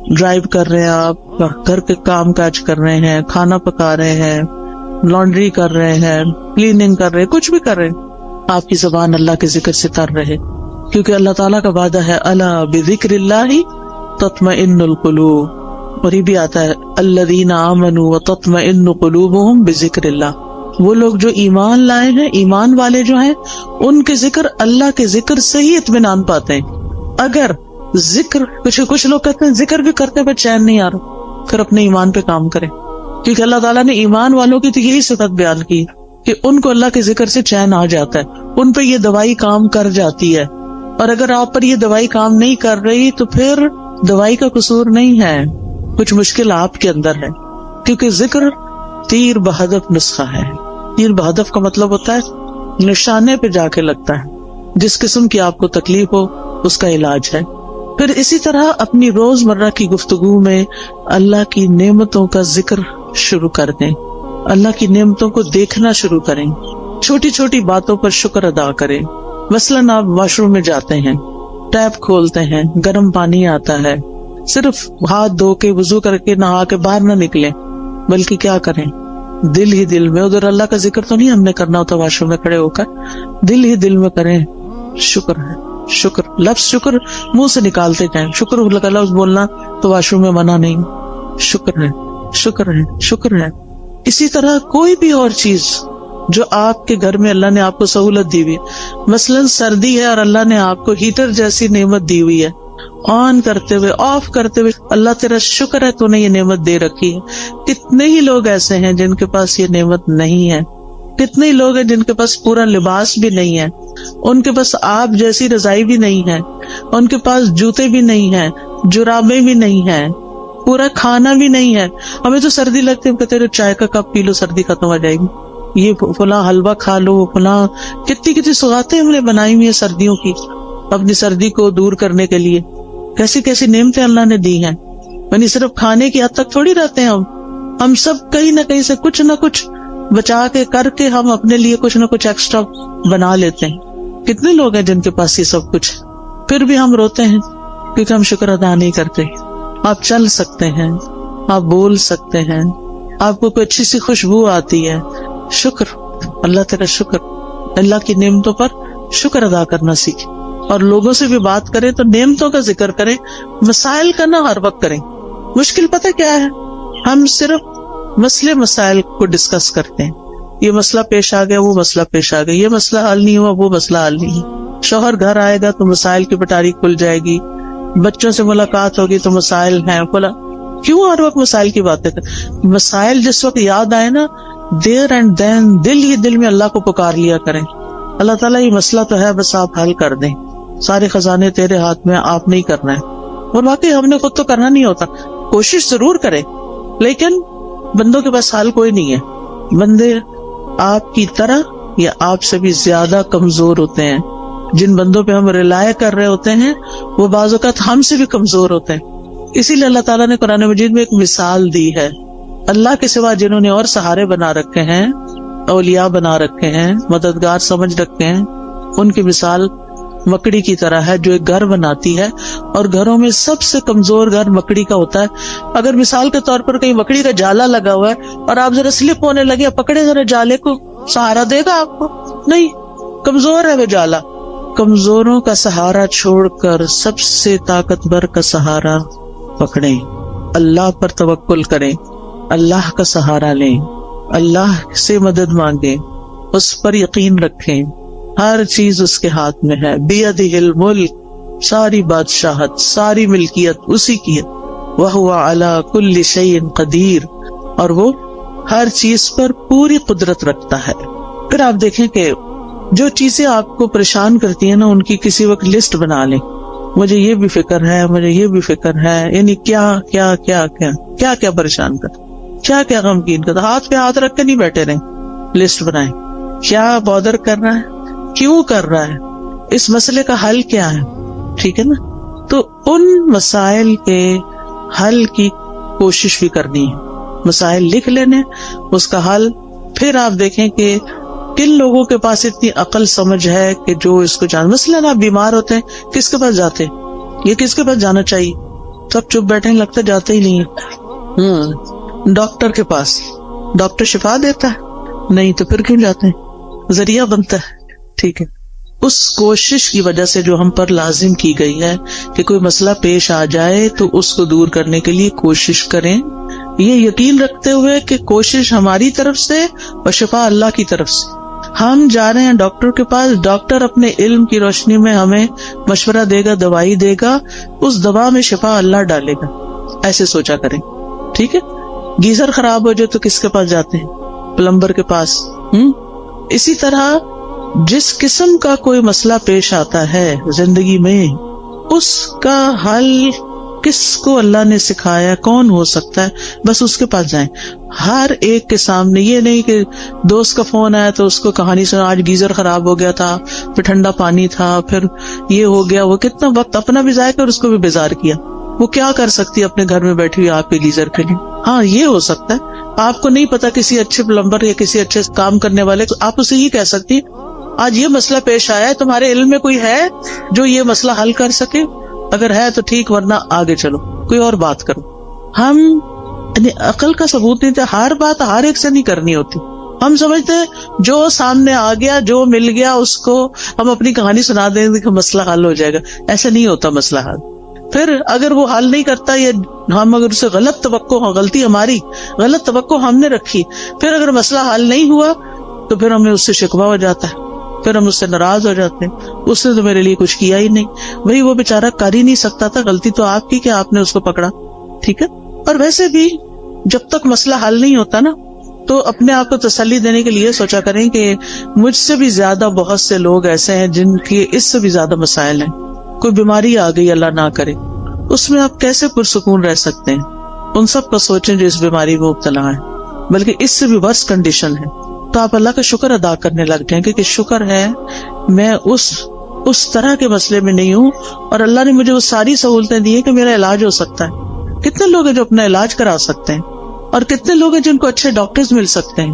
ڈرائیو کر رہے ہیں, آپ گھر کے کام کاج کر رہے ہیں, کھانا پکا رہے ہیں, لانڈری کر رہے ہیں, کلیننگ کر رہے ہیں, کچھ بھی کر رہے ہیں, آپ کی زبان اللہ کے ذکر سے تر رہے, کیونکہ اللہ تعالیٰ کا وعدہ ہے الا بذکر اللہ تطمئن القلوب. اور یہ بھی آتا ہے الذین آمنوا وتطمئن قلوبہم بذکر اللہ. وہ لوگ جو ایمان لائے ہیں, ایمان والے جو ہیں, ان کے ذکر اللہ کے ذکر سے ہی اطمینان پاتے ہیں. اگر ذکر کچھ لوگ کہتے ہیں ذکر بھی کرتے پر چین نہیں آ رہا, پھر اپنے ایمان پہ کام کریں, کیونکہ اللہ تعالیٰ نے ایمان والوں کی تو یہی صفت بیان کی کہ ان کو اللہ کے ذکر سے چین آ جاتا ہے, ان پہ یہ دوائی کام کر جاتی ہے. اور اگر آپ پر یہ دوائی کام نہیں کر رہی تو پھر دوائی کا قصور نہیں ہے, کچھ مشکل آپ کے اندر ہے, کیونکہ ذکر تیر بہدف نسخہ ہے. تیر بہدف کا مطلب ہوتا ہے نشانے پہ جا کے لگتا ہے, جس قسم کی آپ کو تکلیف ہو اس کا علاج ہے. پھر اسی طرح اپنی روزمرہ کی گفتگو میں اللہ کی نعمتوں کا ذکر شروع کر دیں, اللہ کی نعمتوں کو دیکھنا شروع کریں, چھوٹی چھوٹی باتوں پر شکر ادا کریں. مثلاً آپ واش روم میں جاتے ہیں, ٹیپ کھولتے ہیں, گرم پانی آتا ہے, صرف ہاتھ دھو کے وضو کر کے نہا کے باہر نہ نکلیں, بلکہ کیا کریں, دل ہی دل میں, ادھر اللہ کا ذکر تو نہیں ہم نے کرنا ہوتا واش روم میں کھڑے ہو کر, دل ہی دل میں کریں شکر ہے, شکر, لفظ شکر منہ سے نکالتے جائیں, شکر کا لفظ بولنا تو واش روم میں منع نہیں, شکر ہے, شکر ہے, شکر ہے. اسی طرح کوئی بھی اور چیز جو آپ کے گھر میں اللہ نے آپ کو سہولت دی ہوئی, مثلاً سردی ہے اور اللہ نے آپ کو ہیٹر جیسی نعمت دی ہوئی ہے, آن کرتے ہوئے آف کرتے ہوئے اللہ تیرا شکر ہے تو نے یہ نعمت دے رکھی ہے. کتنے ہی لوگ ایسے ہیں جن کے پاس یہ نعمت نہیں ہے, کتنے ہی لوگ ہیں جن کے پاس پورا لباس بھی نہیں ہے, ان کے پاس آپ جیسی رضائی بھی نہیں ہے, ان کے پاس جوتے بھی نہیں ہیں, جرابیں بھی نہیں ہیں, پورا کھانا بھی نہیں ہے. ہمیں تو سردی لگتی ہے, کہتے چائے کا کپ پی لو سردی ختم ہو جائے گی, یہ فلاں حلوہ کھا لو, فلاں کتنی سوغاتیں ہم نے بنائی ہوئی ہیں سردیوں کی اپنی سردی کو دور کرنے کے لیے. کیسی کیسی نعمتیں اللہ نے دی ہیں. یعنی صرف کھانے کی حد تک تھوڑی رہتے ہیں ہم سب کہیں نہ کہیں سے کچھ نہ کچھ بچا کے کر کے ہم اپنے لیے کچھ نہ کچھ ایکسٹرا بنا لیتے ہیں. کتنے لوگ ہیں جن کے پاس یہ سب کچھ, پھر بھی ہم روتے ہیں کیونکہ ہم شکر ادا نہیں کرتے. آپ چل سکتے ہیں, آپ بول سکتے ہیں, آپ کو کوئی اچھی سی خوشبو آتی ہے, شکر, اللہ تیرا شکر. اللہ کی نعمتوں پر شکر ادا کرنا سیکھیں, اور لوگوں سے بھی بات کریں تو نعمتوں کا ذکر کریں, مسائل کا نہ ہر وقت کریں. مشکل پتہ کیا ہے, ہم صرف مسائل کو ڈسکس کرتے ہیں, یہ مسئلہ پیش آ گیا, وہ مسئلہ پیش آ گیا, یہ مسئلہ حل نہیں ہوا, وہ مسئلہ حل نہیں. شوہر گھر آئے گا تو مسائل کی پٹاری کھل جائے گی, بچوں سے ملاقات ہوگی تو مسائل ہیں, کیوں ہر وقت مسائل کی باتیں کریں. مسائل جس وقت یاد آئے نا, دیر اینڈ دین دل ہی دل میں اللہ کو پکار لیا کریں, اللہ تعالیٰ یہ مسئلہ تو ہے, بس آپ حل کر دیں, سارے خزانے تیرے ہاتھ میں, آپ نہیں کرنا ہے. اور واقعی ہم نے خود تو کرنا نہیں ہوتا, کوشش ضرور کریں, لیکن بندوں کے پاس حال کوئی نہیں ہے. بندے آپ کی طرح یا آپ سے بھی زیادہ کمزور ہوتے ہیں. جن بندوں پہ ہم ریلائے کر رہے ہوتے ہیں وہ بعض اوقات ہم سے بھی کمزور ہوتے ہیں. اسی لیے اللہ تعالیٰ نے قرآن مجید میں ایک مثال دی ہے. اللہ کے سوا جنہوں نے اور سہارے بنا رکھے ہیں, اولیاء بنا رکھے ہیں, مددگار سمجھ رکھے ہیں, ان کی مثال مکڑی کی طرح ہے جو ایک گھر بناتی ہے، اور گھروں میں سب سے کمزور گھر مکڑی کا ہوتا ہے۔ اگر مثال کے طور پر کہیں مکڑی کا جالا لگا ہوا ہے اور آپ ذرا سلپ ہونے لگے، پکڑے ذرا جالے کو، سہارا دے گا آپ کو؟ نہیں، کمزور ہے وہ جالا۔ کمزوروں کا سہارا چھوڑ کر سب سے طاقتور کا سہارا پکڑیں، اللہ پر توکل کریں، اللہ کا سہارا لیں، اللہ سے مدد مانگیں، اس پر یقین رکھیں، ہر چیز اس کے ہاتھ میں ہے۔ بیدہ الملک، ساری بادشاہت، ساری ملکیت اسی کی ہے۔ وہو علی کل شیء قدیر، اور وہ ہر چیز پر پوری قدرت رکھتا ہے۔ پھر آپ دیکھیں کہ جو چیزیں آپ کو پریشان کرتی ہیں نا، ان کی کسی وقت لسٹ بنا لیں، مجھے یہ بھی فکر ہے، مجھے یہ بھی فکر ہے، یعنی کیا کیا کیا کیا کیا کیا پریشان کر، کیا کیا غمگین کر، ہاتھ پہ ہاتھ رکھ کے نہیں بیٹھے رہیں، لسٹ بنائیں، کیا بادر کر رہا ہے، کیوں کر رہا ہے، اس مسئلے کا حل کیا ہے، ٹھیک ہے نا؟ تو ان مسائل کے حل کی کوشش بھی کرنی ہے، مسائل لکھ لینے، اس کا حل۔ پھر آپ دیکھیں کہ کن لوگوں کے پاس اتنی عقل سمجھ ہے کہ جو اس کو جان، مثلاً آپ بیمار ہوتے ہیں، کس کے پاس جاتے ہیں؟ یہ کس کے پاس جانا چاہیے؟ سب چپ بیٹھے، لگتا جاتے ہی نہیں ہے۔ ڈاکٹر کے پاس، ڈاکٹر شفا دیتا ہے؟ نہیں، تو پھر کیوں جاتے ہیں؟ ذریعہ بنتا ہے، ٹھیک ہے۔ اس کوشش کی وجہ سے جو ہم پر لازم کی گئی ہے کہ کوئی مسئلہ پیش آ جائے تو اس کو دور کرنے کے لیے کوشش کریں، یہ یقین رکھتے ہوئے کہ کوشش ہماری طرف سے اور شفا اللہ کی طرف سے۔ ہم جا رہے ہیں ڈاکٹر کے پاس، ڈاکٹر اپنے علم کی روشنی میں ہمیں مشورہ دے گا، دوائی دے گا، اس دوا میں شفا اللہ ڈالے گا، ایسے سوچا کریں، ٹھیک ہے۔ گیزر خراب ہو جائے تو کس کے پاس جاتے ہیں؟ پلمبر کے پاس۔ اسی طرح جس قسم کا کوئی مسئلہ پیش آتا ہے زندگی میں، اس کا حل کس کو اللہ نے سکھایا، کون ہو سکتا ہے، بس اس کے پاس جائیں۔ ہر ایک کے سامنے، یہ نہیں کہ دوست کا فون آیا تو اس کو کہانی سنا، آج گیزر خراب ہو گیا تھا، پھر ٹھنڈا پانی تھا، پھر یہ ہو گیا، وہ کتنا وقت اپنا بھی ضائع کر اس کو بھی بیزار کیا۔ وہ کیا کر سکتی ہے اپنے گھر میں بیٹھی ہوئی آپ کے گیزر کے لیے؟ ہاں، یہ ہو سکتا ہے، آپ کو نہیں پتا کسی اچھے پلمبر یا کسی اچھے کام کرنے والے، آپ اسے یہ کہہ سکتی آج یہ مسئلہ پیش آیا ہے، تمہارے علم میں کوئی ہے جو یہ مسئلہ حل کر سکے؟ اگر ہے تو ٹھیک، ورنہ آگے چلو، کوئی اور بات کرو۔ ہم عقل کا ثبوت نہیں تھا، ہر بات ہر ایک سے نہیں کرنی ہوتی۔ ہم سمجھتے ہیں جو سامنے آ گیا، جو مل گیا، اس کو ہم اپنی کہانی سنا دیں گے کہ مسئلہ حل ہو جائے گا۔ ایسا نہیں ہوتا مسئلہ حل۔ پھر اگر وہ حل نہیں کرتا، یا ہم اگر اسے غلط توقع، غلطی ہماری، غلط توقع ہم نے رکھی، پھر اگر مسئلہ حل نہیں ہوا تو پھر ہمیں اس سے شکوہ ہو جاتا ہے، پھر ہم اس سے ناراض ہو جاتے ہیں، اس نے تو میرے لیے کچھ کیا ہی نہیں، وہی وہ بیچارہ کر ہی نہیں سکتا تھا، غلطی تو آپ کی کہ آپ نے اس کو پکڑا، ٹھیک ہے۔ اور ویسے بھی جب تک مسئلہ حل نہیں ہوتا نا، تو اپنے آپ کو تسلی دینے کے لیے سوچا کریں کہ مجھ سے بھی زیادہ بہت سے لوگ ایسے ہیں جن کے اس سے بھی زیادہ مسائل ہیں۔ کوئی بیماری آ گئی، اللہ نہ کرے، اس میں آپ کیسے پرسکون رہ سکتے ہیں؟ ان سب کو سوچیں جو اس بیماری میں مبتلا ہے، بلکہ اس سے بھی ورس کنڈیشن ہے، تو آپ اللہ کا شکر ادا کرنے لگ جائیں کہ شکر ہے میں اس طرح کے مسئلے میں نہیں ہوں، اور اللہ نے مجھے وہ ساری سہولتیں دی ہیں کہ میرا علاج ہو سکتا ہے۔ کتنے لوگ ہیں جو اپنا علاج کرا سکتے ہیں، اور کتنے لوگ ہیں جن کو اچھے ڈاکٹرز مل سکتے ہیں۔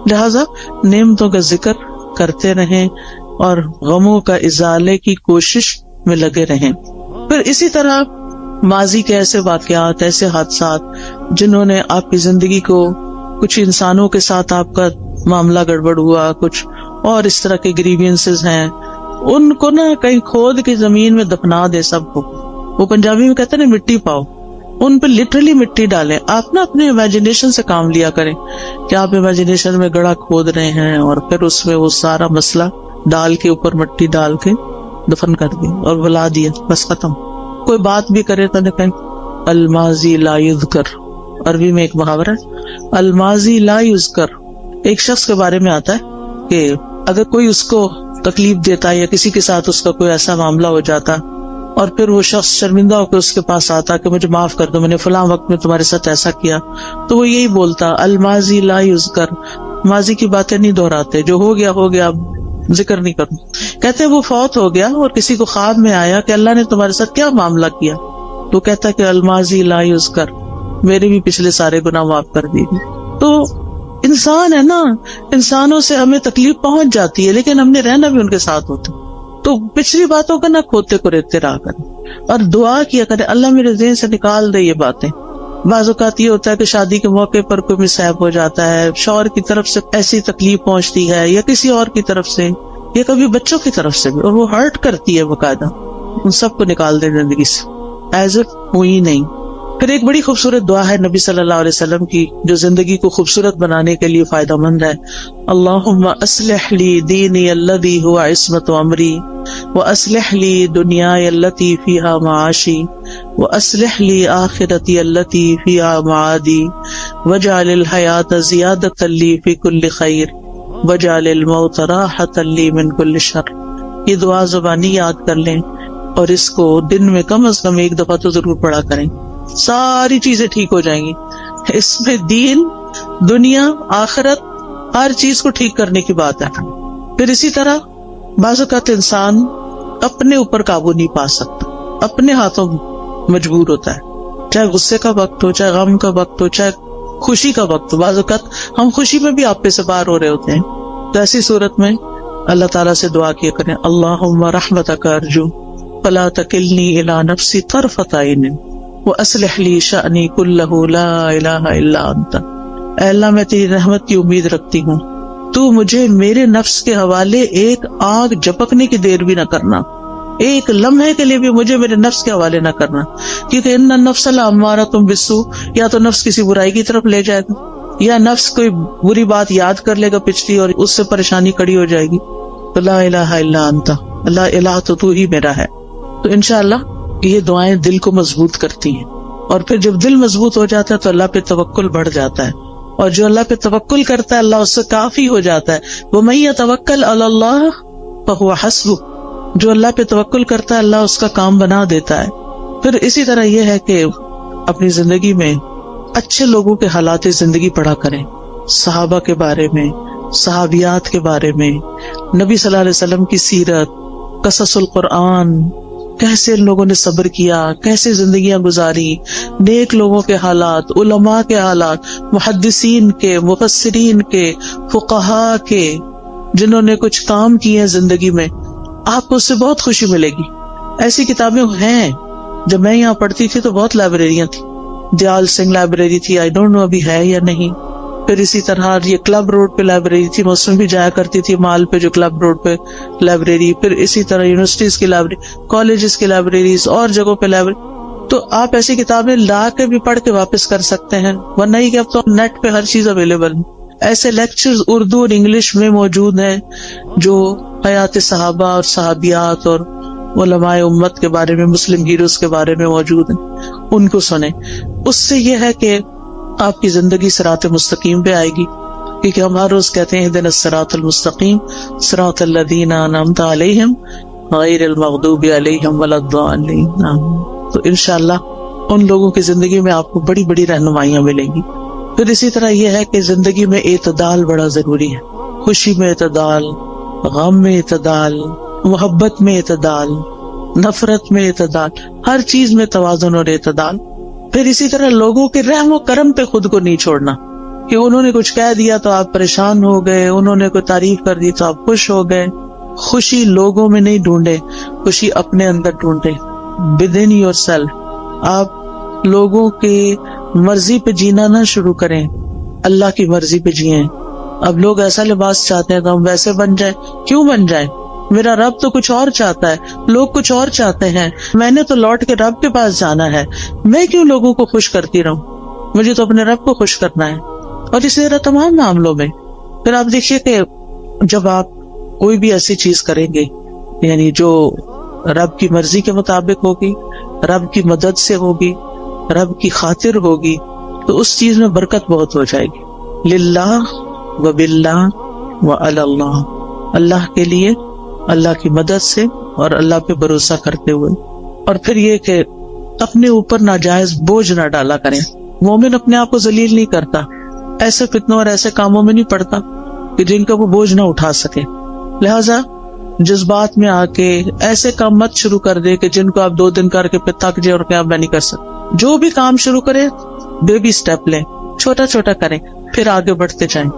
لہٰذا نعمتوں کا ذکر کرتے رہیں اور غموں کا ازالے کی کوشش میں لگے رہیں۔ پھر اسی طرح ماضی کے ایسے واقعات، ایسے حادثات جنہوں نے آپ کی زندگی کو، کچھ انسانوں کے ساتھ آپ کا معاملہ گڑبڑ ہوا، کچھ اور اس طرح کے گریوینسز ہیں، ان کو نا کہیں کھود کے زمین میں دفنا دے سب کو۔ وہ پنجابی میں کہتے ہیں نا، مٹی پاؤ، ان پہ لٹرلی مٹی ڈالیں۔ آپ نا اپنے امیجنیشن سے کام لیا کریں کہ آپ امیجنیشن میں گڑھا کھود رہے ہیں، اور پھر اس میں وہ سارا مسئلہ ڈال کے، اوپر مٹی ڈال کے دفن کر دی اور بلا دیا، بس ختم۔ کوئی بات بھی کرے تو کہیں الماضی لا یذکر، عربی میں ایک محاورہ ہے، الماضی لا یذکر۔ ایک شخص کے بارے میں آتا ہے کہ اگر کوئی اس کو تکلیف دیتا ہے یا کسی کے ساتھ اس کا کوئی ایسا معاملہ ہو جاتا، اور پھر وہ شخص شرمندہ ہو کے اس کے پاس آتا کہ مجھے معاف کر دو، میں نے فلاں وقت میں تمہارے ساتھ ایسا کیا، تو وہ یہی بولتا الماضی لا یذکر، ماضی کی باتیں نہیں دہراتے، جو ہو گیا ہو گیا، ذکر نہیں کروں۔ کہتے ہیں وہ فوت ہو گیا اور کسی کو خواب میں آیا کہ اللہ نے تمہارے ساتھ کیا معاملہ کیا، تو کہتا کہ الماضی لا یذکر، میرے بھی پچھلے سارے گناہ معاف کر دیے۔ تو انسان ہے نا، انسانوں سے ہمیں تکلیف پہنچ جاتی ہے، لیکن ہم نے رہنا بھی ان کے ساتھ ہوتا، تو پچھلی باتوں کا نہ کھوتے کو ریتے رہا کریں اور دعا کیا کریں اللہ میرے ذہن سے نکال دے یہ باتیں. بعض اوقات یہ ہوتا ہے کہ شادی کے موقع پر کوئی مصائب ہو جاتا ہے، شوہر کی طرف سے ایسی تکلیف پہنچتی ہے یا کسی اور کی طرف سے یا کبھی بچوں کی طرف سے بھی، اور وہ ہرٹ کرتی ہے باقاعدہ. ان سب کو نکال دے زندگی سے ایز اف ہوئی نہیں. پھر ایک بڑی خوبصورت دعا ہے نبی صلی اللہ علیہ وسلم کی جو زندگی کو خوبصورت بنانے کے لیے فائدہ مند ہے. اللہم اصلح لی دینی الذی هو عصمت امری واصلح لی دنیای التي فیہا معاشی واصلح لی آخرتی التي فیہا معادی واجعل الحیاة زیادة لی فی کل خیر واجعل الموت راحة لی من کل شر. یہ دعا زبانی یاد کر لیں اور اس کو دن میں کم از کم ایک دفعہ تو ضرور پڑھا کریں. ساری چیزیں ٹھیک ہو جائیں گی. اس میں دین، دنیا، آخرت، ہر چیز کو ٹھیک کرنے کی بات ہے. پھر اسی طرح بعض اوقات انسان اپنے اوپر قابو نہیں پا سکتا، اپنے ہاتھوں مجبور ہوتا ہے، چاہے غصے کا وقت ہو، چاہے غم کا وقت ہو، چاہے خوشی کا وقت ہو. بعض اوقات ہم خوشی میں بھی آپے سے باہر ہو رہے ہوتے ہیں. تو ایسی صورت میں اللہ تعالیٰ سے دعا کیا کریں اللہم رحمتک ارجو فلا تکلنی الی نفسی طرفۃ عین وَأَصْلِحْ لِي شَأْنِي كُلَّهُ لَا إِلَهَ إِلَّا أَنْتَ. اے اللہ میں تیری رحمت کی امید رکھتی ہوں، تو مجھے میرے نفس کے حوالے ایک آگ جھپکنے کی دیر بھی نہ کرنا، ایک لمحے کے لیے بھی مجھے میرے نفس کے حوالے نہ کرنا، کیونکہ ان النفس لامارۃ بالسوء، یا تو نفس کسی برائی کی طرف لے جائے گا یا نفس کوئی بری بات یاد کر لے گا پچھلی اور اس سے پریشانی کھڑی ہو جائے گی. تو لا الہ الا انت، اللہ الہ تو ہی میرا ہے. تو انشاءاللہ یہ دعائیں دل کو مضبوط کرتی ہیں، اور پھر جب دل مضبوط ہو جاتا ہے تو اللہ پہ توکل بڑھ جاتا ہے، اور جو اللہ پہ توکل کرتا ہے اللہ اس سے کافی ہو جاتا ہے. وَمَن يَتَوَكَّلْ عَلَى اللَّهِ فَهُوَ حَسْبُهُ. جو اللہ پہ توکل کرتا ہے اللہ اس کا کام بنا دیتا ہے. پھر اسی طرح یہ ہے کہ اپنی زندگی میں اچھے لوگوں کے حالات زندگی پڑھا کریں، صحابہ کے بارے میں، صحابیات کے بارے میں، نبی صلی اللہ علیہ وسلم کی سیرت، قصص القرآن، کیسے ان لوگوں نے صبر کیا، کیسے زندگیاں گزاری، نیک لوگوں کے حالات، علماء کے حالات، محدثین کے، مفسرین کے، فقہاء کے، جنہوں نے کچھ کام کیے ہیں زندگی میں. آپ کو اس سے بہت خوشی ملے گی. ایسی کتابیں ہیں. جب میں یہاں پڑھتی تھی تو بہت لائبریریاں تھیں. دیال سنگھ لائبریری تھی، آئی ڈونٹ نو ابھی ہے یا نہیں. پھر اسی طرح یہ کلب روڈ پہ لائبریری تھی، میں اس میں بھی جایا کرتی تھی، مال پہ جو کلب روڈ پہ لائبریری. پھر اسی طرح یونیورسٹیز کی لائبریری، کالجز کی لائبریریز اور جگہوں پہ لائبریری. تو آپ ایسی کتابیں لا کے بھی پڑھ کے واپس کر سکتے ہیں، ورنہ ہی کہ اب تو نیٹ پہ ہر چیز اویلیبل ہے. ایسے لیکچرز اردو اور انگلش میں موجود ہیں جو حیات صحابہ اور صحابیات اور علماء امت کے بارے میں، مسلم ہیروز کے بارے میں موجود ہیں، ان کو سنیں. اس سے یہ ہے کہ آپ کی زندگی صراط مستقیم پہ آئے گی، کیونکہ ہم ہر روز کہتے ہیں اهدنا الصراط المستقیم صراط الذین انعمت علیہم غیر المغضوب علیہم ولا الضالین. تو انشاءاللہ ان لوگوں کی زندگی میں آپ کو بڑی بڑی رہنمائیاں ملیں گی. پھر اسی طرح یہ ہے کہ زندگی میں اعتدال بڑا ضروری ہے. خوشی میں اعتدال، غم میں اعتدال، محبت میں اعتدال، نفرت میں اعتدال، ہر چیز میں توازن اور اعتدال. پھر اسی طرح لوگوں کے رحم و کرم پہ خود کو نہیں چھوڑنا کہ انہوں نے کچھ کہہ دیا تو آپ پریشان ہو گئے، انہوں نے کوئی تعریف کر دی تو آپ خوش ہو گئے. خوشی لوگوں میں نہیں ڈھونڈے، خوشی اپنے اندر ڈھونڈے. within yourself. آپ لوگوں کی مرضی پہ جینا نہ شروع کریں، اللہ کی مرضی پہ جئیں. اب لوگ ایسا لباس چاہتے ہیں تو ہم ویسے بن جائیں. کیوں بن جائیں؟ میرا رب تو کچھ اور چاہتا ہے، لوگ کچھ اور چاہتے ہیں. میں نے تو لوٹ کے رب کے پاس جانا ہے، میں کیوں لوگوں کو خوش کرتی رہوں؟ مجھے تو اپنے رب کو خوش کرنا ہے. اور اسی طرح تمام معاملوں میں. پھر آپ دیکھیے کہ جب آپ کوئی بھی ایسی چیز کریں گے یعنی جو رب کی مرضی کے مطابق ہوگی، رب کی مدد سے ہوگی، رب کی خاطر ہوگی، تو اس چیز میں برکت بہت ہو جائے گی. للہ و باللہ و علی اللہ، اللہ کے لیے، اللہ کی مدد سے اور اللہ پہ بھروسہ کرتے ہوئے. اور پھر یہ کہ اپنے اوپر ناجائز بوجھ نہ ڈالا کریں. مومن اپنے آپ کو ذلیل نہیں کرتا، ایسے فتنوں اور ایسے کاموں میں نہیں پڑتا کہ جن کا وہ بوجھ نہ اٹھا سکے. لہذا جذبات میں آ کے ایسے کام مت شروع کر دے کہ جن کو آپ 2 دن کر کے پھر تھک جائے اور کہ آپ میں نہیں کر سکتا. جو بھی کام شروع کرے بیبی سٹیپ لیں، چھوٹا چھوٹا کریں، پھر آگے بڑھتے جائیں.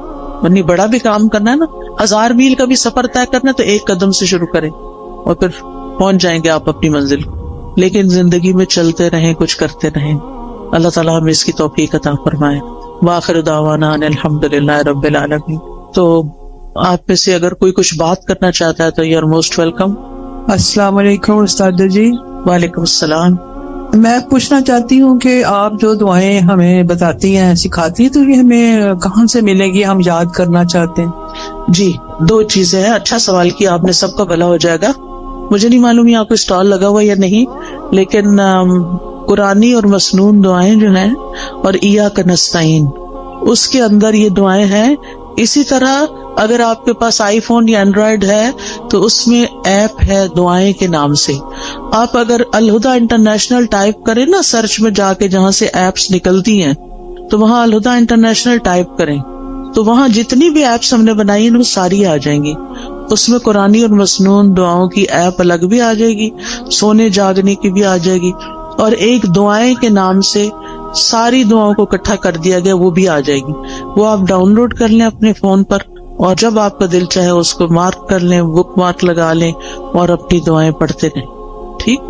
ورنہ بڑا بھی کام کرنا ہے نا، 1000 میل کا بھی سفر طے کرنا تو 1 قدم سے شروع کریں. اور پھر پہنچ جائیں گے آپ اپنی منزل. لیکن زندگی میں چلتے رہیں, کچھ کرتے رہیں. اللہ تعالیٰ ہمیں اس کی توفیق عطا فرمائے. وآخر دعوانا ان الحمدللہ رب العالمین. تو آپ میں سے اگر کوئی کچھ بات کرنا چاہتا ہے تو یو آر موسٹ ویلکم. السلام علیکم استاد جی. وعلیکم السلام. میں پوچھنا چاہتی ہوں کہ آپ جو دعائیں ہمیں بتاتی ہیں, سکھاتی ہیں, تو یہ ہمیں کہاں سے ملے گی, ہم یاد کرنا چاہتے ہیں. جی, 2 چیزیں ہیں. اچھا سوال کیا آپ نے, سب کا بھلا ہو جائے گا. مجھے نہیں معلوم یہاں کوئی اسٹال لگا ہوا یا نہیں, لیکن قرآنی اور مسنون دعائیں جو ہیں اور ایاک نستعین, اس کے اندر یہ دعائیں ہیں. اسی طرح اگر آپ کے پاس آئی فون یا اینڈرائیڈ ہے تو اس میں ایپ ہے دعائیں کے نام سے. آپ اگر الہدا انٹرنیشنل ٹائپ کریں نا سرچ میں جا کے, جہاں سے ایپس نکلتی ہیں, تو وہاں الہدا انٹرنیشنل ٹائپ کریں تو وہاں جتنی بھی ایپس ہم نے بنائی ہیں وہ ساری آ جائیں گی. اس میں قرآنی اور مسنون دعاؤں کی ایپ الگ بھی آ جائے گی, سونے جاگنے کی بھی آ جائے گی, اور ایک دعائیں کے نام سے ساری دعاؤں کو اکٹھا کر دیا گیا, وہ بھی آ جائے گی. وہ آپ ڈاؤن لوڈ کر لیں اپنے فون پر, اور جب آپ کا دل چاہے اس کو مارک کر لیں, بک مارک لگا لیں, اور اپنی دعائیں پڑھتے رہیں. ٹھیک,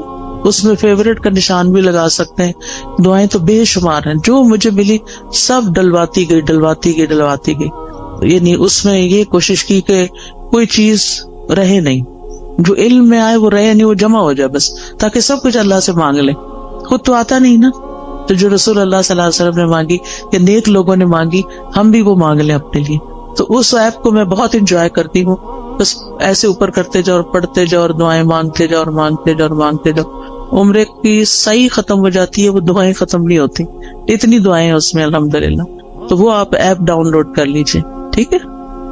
اس میں فیوریٹ کا نشان بھی لگا سکتے ہیں. دعائیں تو بے شمار ہیں, جو مجھے ملی سب ڈلواتی گئی. یعنی اس میں یہ کوشش کی کہ کوئی چیز رہے نہیں, جو علم میں آئے وہ رہے نہیں, وہ جمع ہو جائے بس, تاکہ سب کچھ اللہ سے مانگ لیں. خود تو آتا نہیں نا, تو جو رسول اللہ صلی اللہ علیہ وسلم نے مانگی یا نیک لوگوں نے مانگی, ہم بھی وہ مانگ لیں اپنے لیے. تو اس ایپ کو میں بہت انجوائے کرتی ہوں. بس ایسے اوپر کرتے جاؤ اور پڑھتے جاؤ اور دعائیں مانگتے جاؤ. عمرے کی صحیح ختم ہو جاتی ہے, وہ دعائیں ختم نہیں ہوتی. اتنی دعائیں ہیں اس میں الحمدللہ. تو وہ آپ ایپ ڈاؤن لوڈ کر لیجیے. ٹھیک ہے,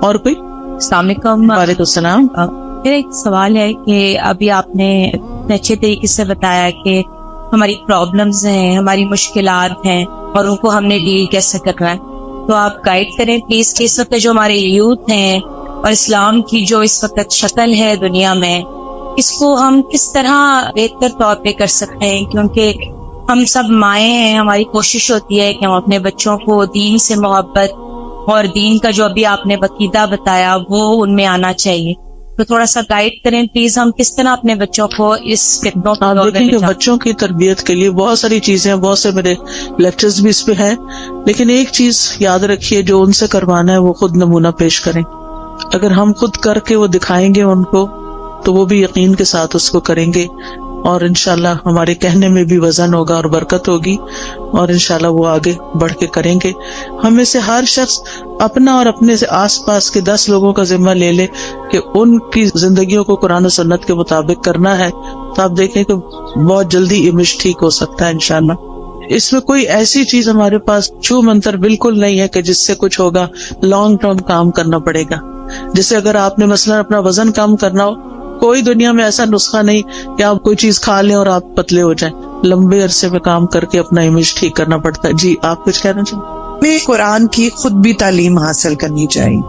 اور کوئی؟ السلام علیکم. وعلیکم السلام. میرا ایک سوال ہے کہ ابھی آپ نے اچھے طریقے سے بتایا کہ ہماری پرابلمز ہیں, ہماری مشکلات ہیں, اور ان کو ہم نے ڈیل کیسے کرنا ہے. تو آپ گائیڈ کریں پلیز کہ اس وقت جو ہمارے یوتھ ہیں اور اسلام کی جو اس وقت شکل ہے دنیا میں, اس کو ہم کس طرح بہتر طور پہ کر سکتے ہیں. کیونکہ ہم سب مائیں ہیں, ہماری کوشش ہوتی ہے کہ ہم اپنے بچوں کو دین سے محبت اور دین کا جو ابھی آپ نے عقیدہ بتایا وہ ان میں آنا چاہیے. تو تھوڑا سا گائیڈ کریں پلیز, ہم کس طرح اپنے بچوں کو اس فتنوں کو. آپ دیکھیں کہ بچوں کی تربیت کے لیے بہت ساری چیزیں ہیں, بہت سے میرے لیکچرز بھی اس پہ ہیں, لیکن ایک چیز یاد رکھیے, جو ان سے کروانا ہے وہ خود نمونہ پیش کریں. اگر ہم خود کر کے وہ دکھائیں گے ان کو, تو وہ بھی یقین کے ساتھ اس کو کریں گے, اور انشاءاللہ ہمارے کہنے میں بھی وزن ہوگا اور برکت ہوگی, اور انشاءاللہ وہ آگے بڑھ کے کریں گے. ہم میں سے ہر شخص اپنا اور اپنے سے آس پاس کے 10 لوگوں کا ذمہ لے لے کہ ان کی زندگیوں کو قرآن و سنت کے مطابق کرنا ہے, تو آپ دیکھیں کہ بہت جلدی امیج ٹھیک ہو سکتا ہے انشاءاللہ. اس میں کوئی ایسی چیز ہمارے پاس چھو منتر بالکل نہیں ہے کہ جس سے کچھ ہوگا. لانگ ٹرم کام کرنا پڑے گا. جیسے اگر آپ نے مثلا اپنا وزن کم کرنا ہو, کوئی دنیا میں ایسا نسخہ نہیں کہ آپ کوئی چیز کھا لیں اور آپ پتلے ہو جائیں. لمبے عرصے میں کام کر کے اپنا امیج ٹھیک کرنا پڑتا ہے. جی, آپ کچھ کہنا چاہیں؟ میں قرآن کی خود بھی تعلیم حاصل کرنی چاہیے.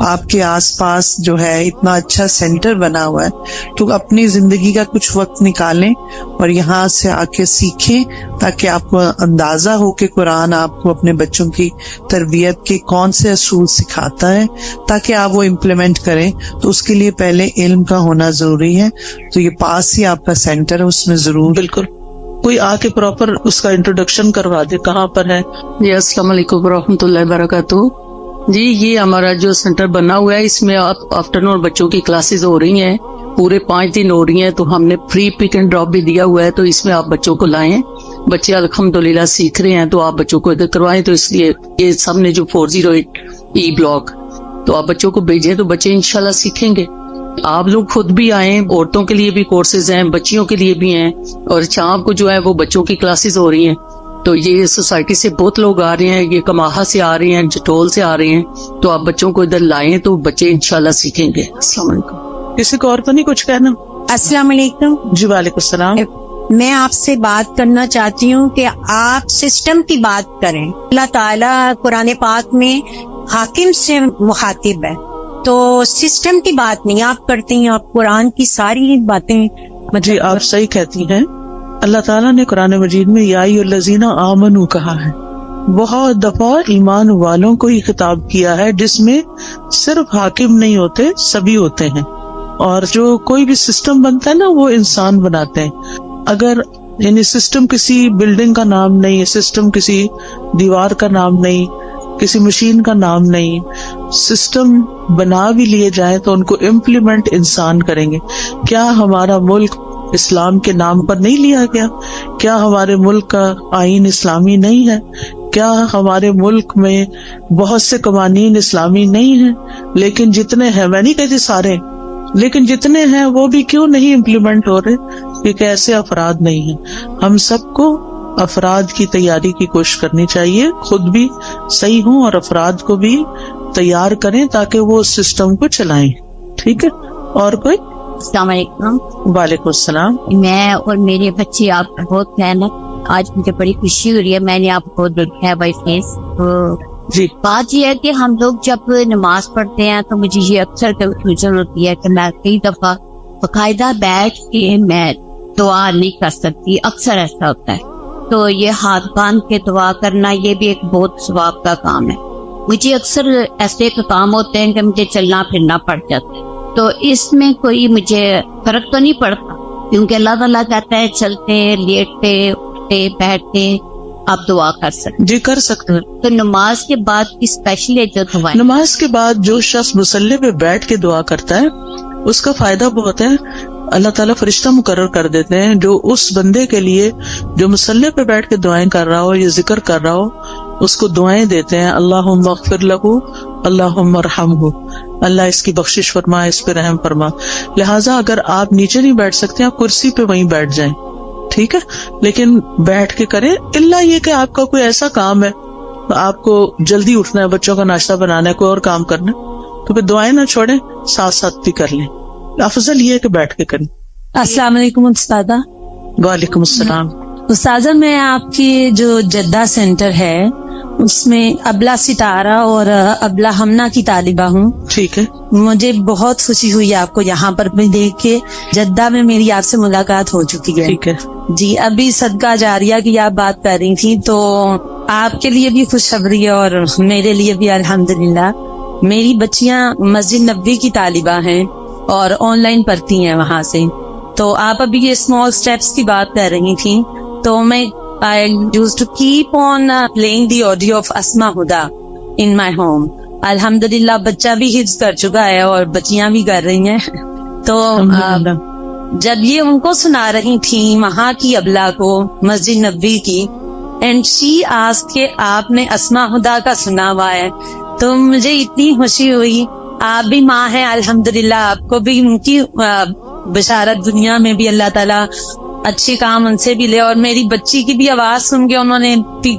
آپ کے آس پاس جو ہے اتنا اچھا سینٹر بنا ہوا ہے, تو اپنی زندگی کا کچھ وقت نکالیں اور یہاں سے آ کے سیکھیں, تاکہ آپ کو اندازہ ہو کہ قرآن آپ کو اپنے بچوں کی تربیت کے کون سے اصول سکھاتا ہے, تاکہ آپ وہ امپلیمنٹ کریں. تو اس کے لیے پہلے علم کا ہونا ضروری ہے. تو یہ پاس ہی آپ کا سینٹر ہے, اس میں ضرور بالکل کوئی آ کے پراپر اس کا انٹروڈکشن کروا دے, کہاں پر ہے. جی السلام علیکم ورحمۃ اللہ وبرکاتہ. جی یہ ہمارا جو سینٹر بنا ہوا ہے, اس میں آفٹرنون بچوں کی کلاسز ہو رہی ہیں, پورے 5 دن ہو رہی ہیں. تو ہم نے فری پک اینڈ ڈراپ بھی دیا ہوا ہے, تو اس میں آپ بچوں کو لائیں. بچے الحمدللہ سیکھ رہے ہیں, تو آپ بچوں کو ادھر کروائیں. تو اس لیے یہ سب نے جو 408 ای بلاک, تو آپ بچوں کو بھیجیں, تو بچے انشاءاللہ سیکھیں گے. آپ لوگ خود بھی آئیں, عورتوں کے لیے بھی کورسز ہیں, بچیوں کے لیے بھی ہیں, اور شام کو جو ہے وہ بچوں کی کلاسز ہو رہی ہیں. تو یہ سوسائٹی سے بہت لوگ آ رہے ہیں, یہ کماہا سے آ رہے ہیں, جٹول سے آ رہے ہیں. تو آپ بچوں کو ادھر لائیں, تو بچے انشاءاللہ سیکھیں گے. السلام علیکم. کسی کو اور تو نہیں کچھ کہنا؟ السلام علیکم. جی وعلیکم السلام. میں آپ سے بات کرنا چاہتی ہوں کہ آپ سسٹم کی بات کریں. اللہ تعالیٰ قرآن پاک میں حاکم سے مخاطب ہے, تو سسٹم کی بات نہیں آپ کرتی ہیں, آپ قرآن کی ساری باتیں. جی آپ صحیح کہتی ہیں. اللہ تعالیٰ نے قرآن مجید میں یا ایھا الذین آمنوا کہا ہے. بہت دفعہ ایمان والوں کو ہی خطاب کیا ہے, جس میں صرف حاکم نہیں ہوتے, سبھی ہوتے ہیں. اور جو کوئی بھی سسٹم بنتا ہے نا وہ انسان بناتے ہیں. اگر یعنی سسٹم کسی بلڈنگ کا نام نہیں ہے, سسٹم کسی دیوار کا نام نہیں, کسی مشین کا نام نہیں. سسٹم بنا بھی لیے جائیں تو ان کو امپلیمنٹ انسان کریں گے. کیا ہمارا ملک اسلام کے نام پر نہیں لیا گیا؟ کیا ہمارے ملک کا آئین اسلامی نہیں ہے؟ کیا ہمارے ملک میں بہت سے قوانین اسلامی نہیں ہیں؟ لیکن جتنے ہیں, میں نہیں کہتی سارے, لیکن جتنے ہیں وہ بھی کیوں نہیں امپلیمنٹ ہو رہے؟ کیونکہ ایسے افراد نہیں ہیں. ہم سب کو افراد کی تیاری کی کوشش کرنی چاہیے, خود بھی صحیح ہوں اور افراد کو بھی تیار کریں تاکہ وہ سسٹم کو چلائیں. ٹھیک ہے, اور کوئی؟ السلام علیکم. وعلیکم السلام. میں اور میرے بچے آپ کا بہت فین ہے. آج مجھے بڑی خوشی ہو رہی ہے, میں نے آپ کو دیکھا ہے بائی فیس. جی, بات یہ ہے کہ ہم لوگ جب نماز پڑھتے ہیں تو مجھے یہ اکثر کنفیوژن ہوتی ہے کہ میں کئی دفعہ باقاعدہ بیٹھ کے میں دعا نہیں کر سکتی. اکثر ایسا ہوتا ہے. تو یہ ہاتھ باندھ کے دعا کرنا یہ بھی ایک بہت ثواب کا کام ہے. مجھے اکثر ایسے کام ہوتے ہیں کہ مجھے چلنا پھرنا پڑ جاتا ہے. تو اس میں کوئی مجھے فرق تو نہیں پڑتا کیونکہ اللہ تعالیٰ کہتا ہے چلتے لیٹتے اٹھتے بیٹھتے آپ دعا کر سکتے. جی کر سکتے ہیں. تو نماز کے بعد کی اسپیشلی جو دعائیں, نماز کے بعد جو شخص مصلی پہ بیٹھ کے دعا کرتا ہے اس کا فائدہ بہت ہے. اللہ تعالیٰ فرشتہ مقرر کر دیتے ہیں جو اس بندے کے لیے جو مصلی پہ بیٹھ کے دعائیں کر رہا ہو یا ذکر کر رہا ہو اس کو دعائیں دیتے ہیں. اللہم اغفر لہ, اللہم ارحمہ, اللہ اس کی بخشش فرما, اس پہ رحم فرما. لہٰذا اگر آپ نیچے نہیں بیٹھ سکتے آپ کرسی پہ وہیں بیٹھ جائیں, ٹھیک ہے, لیکن بیٹھ کے کریں. الا یہ کہ آپ کا کوئی ایسا کام ہے, آپ کو جلدی اٹھنا ہے, بچوں کا ناشتہ بنانا ہے, کوئی اور کام کرنا ہے, تو پھر دعائیں نہ چھوڑیں, ساتھ ساتھ بھی کر لیں. افضل یہ ہے کہ بیٹھ کے کریں. السلام علیکم استاذہ. وعلیکم السلام. استاذہ میں آپ کی جو جدہ سینٹر ہے اس میں ابلا ستارہ اور ابلا ہمنا کی طالبہ ہوں. ٹھیک ہے, مجھے بہت خوشی ہوئی آپ کو یہاں پر بھی دیکھ کے. جدہ میں میری آپ سے ملاقات ہو چکی ہے. ٹھیک ہے. جی, ابھی صدقہ جاریہ کی آپ بات کر رہی تھی تو آپ کے لیے بھی خوشخبری ہے اور میرے لیے بھی الحمدللہ. میری بچیاں مسجد نبوی کی طالبہ ہیں اور آن لائن پڑھتی ہیں وہاں سے. تو آپ ابھی یہ اسمال اسٹیپس کی بات کر رہی تھی تو میں I used to keep on playing the audio of Asma Huda in my home. الحمدللہ بچہ بھی حفظ کر چکا ہے اور بچیاں بھی کر رہی ہیں. تو جب یہ ان کو سنا رہی تھی وہاں کی ابلا کو مسجد نبوی کی, اینڈ شی آسکڈ کہ آپ نے اسما ہدا کا سنا ہوا ہے, تو مجھے اتنی خوشی ہوئی. آپ بھی ماں ہیں الحمدللہ, آپ کو بھی ان کی بشارت دنیا میں بھی اللہ تعالیٰ اچھے کام ان سے بھی لے. اور میری بچی کی بھی آواز سن کے انہوں نے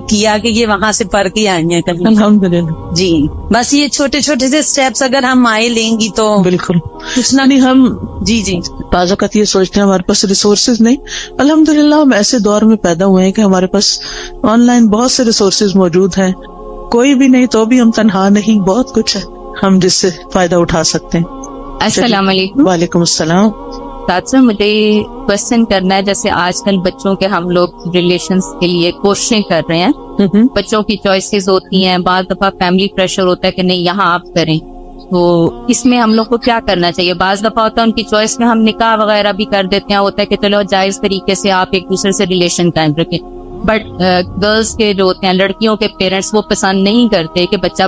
کیا کہ یہ وہاں سے پڑھ کے آئی ہیں کبھی. الحمدللہ. جی, بس یہ چھوٹے چھوٹے سے اسٹیپس اگر ہم آئے لیں گی تو بالکل کچھ نہ نہیں. ہم جی بعض اوقات یہ سوچتے ہیں ہمارے پاس ریسورسز نہیں. الحمدللہ ہم ایسے دور میں پیدا ہوئے ہیں کہ ہمارے پاس آن لائن بہت سے ریسورسز موجود ہیں. کوئی بھی نہیں تو بھی ہم تنہا نہیں, بہت کچھ ہے ہم جس سے فائدہ اٹھا سکتے ہیں. السلام علیکم. وعلیکم السلام. ساتھ مجھے کوشچن کرنا ہے, جیسے آج کل بچوں کے ہم لوگ ریلیشنز کے لیے کوششیں کر رہے ہیں. بچوں کی چوائسیز ہوتی ہیں, بعض دفعہ فیملی پریشر ہوتا ہے کہ نہیں یہاں آپ کریں. تو اس میں ہم لوگ کو کیا کرنا چاہیے؟ بعض دفعہ ہوتا ہے ان کی چوائس میں ہم نکاح وغیرہ بھی کر دیتے ہیں, ہوتا ہے کہ چلو جائز طریقے سے آپ ایک دوسرے سے ریلیشن قائم رکھیں, بٹ گرلس کے جو ہوتے ہیں لڑکیوں کے پیرنٹس وہ پسند نہیں کرتے کہ بچہ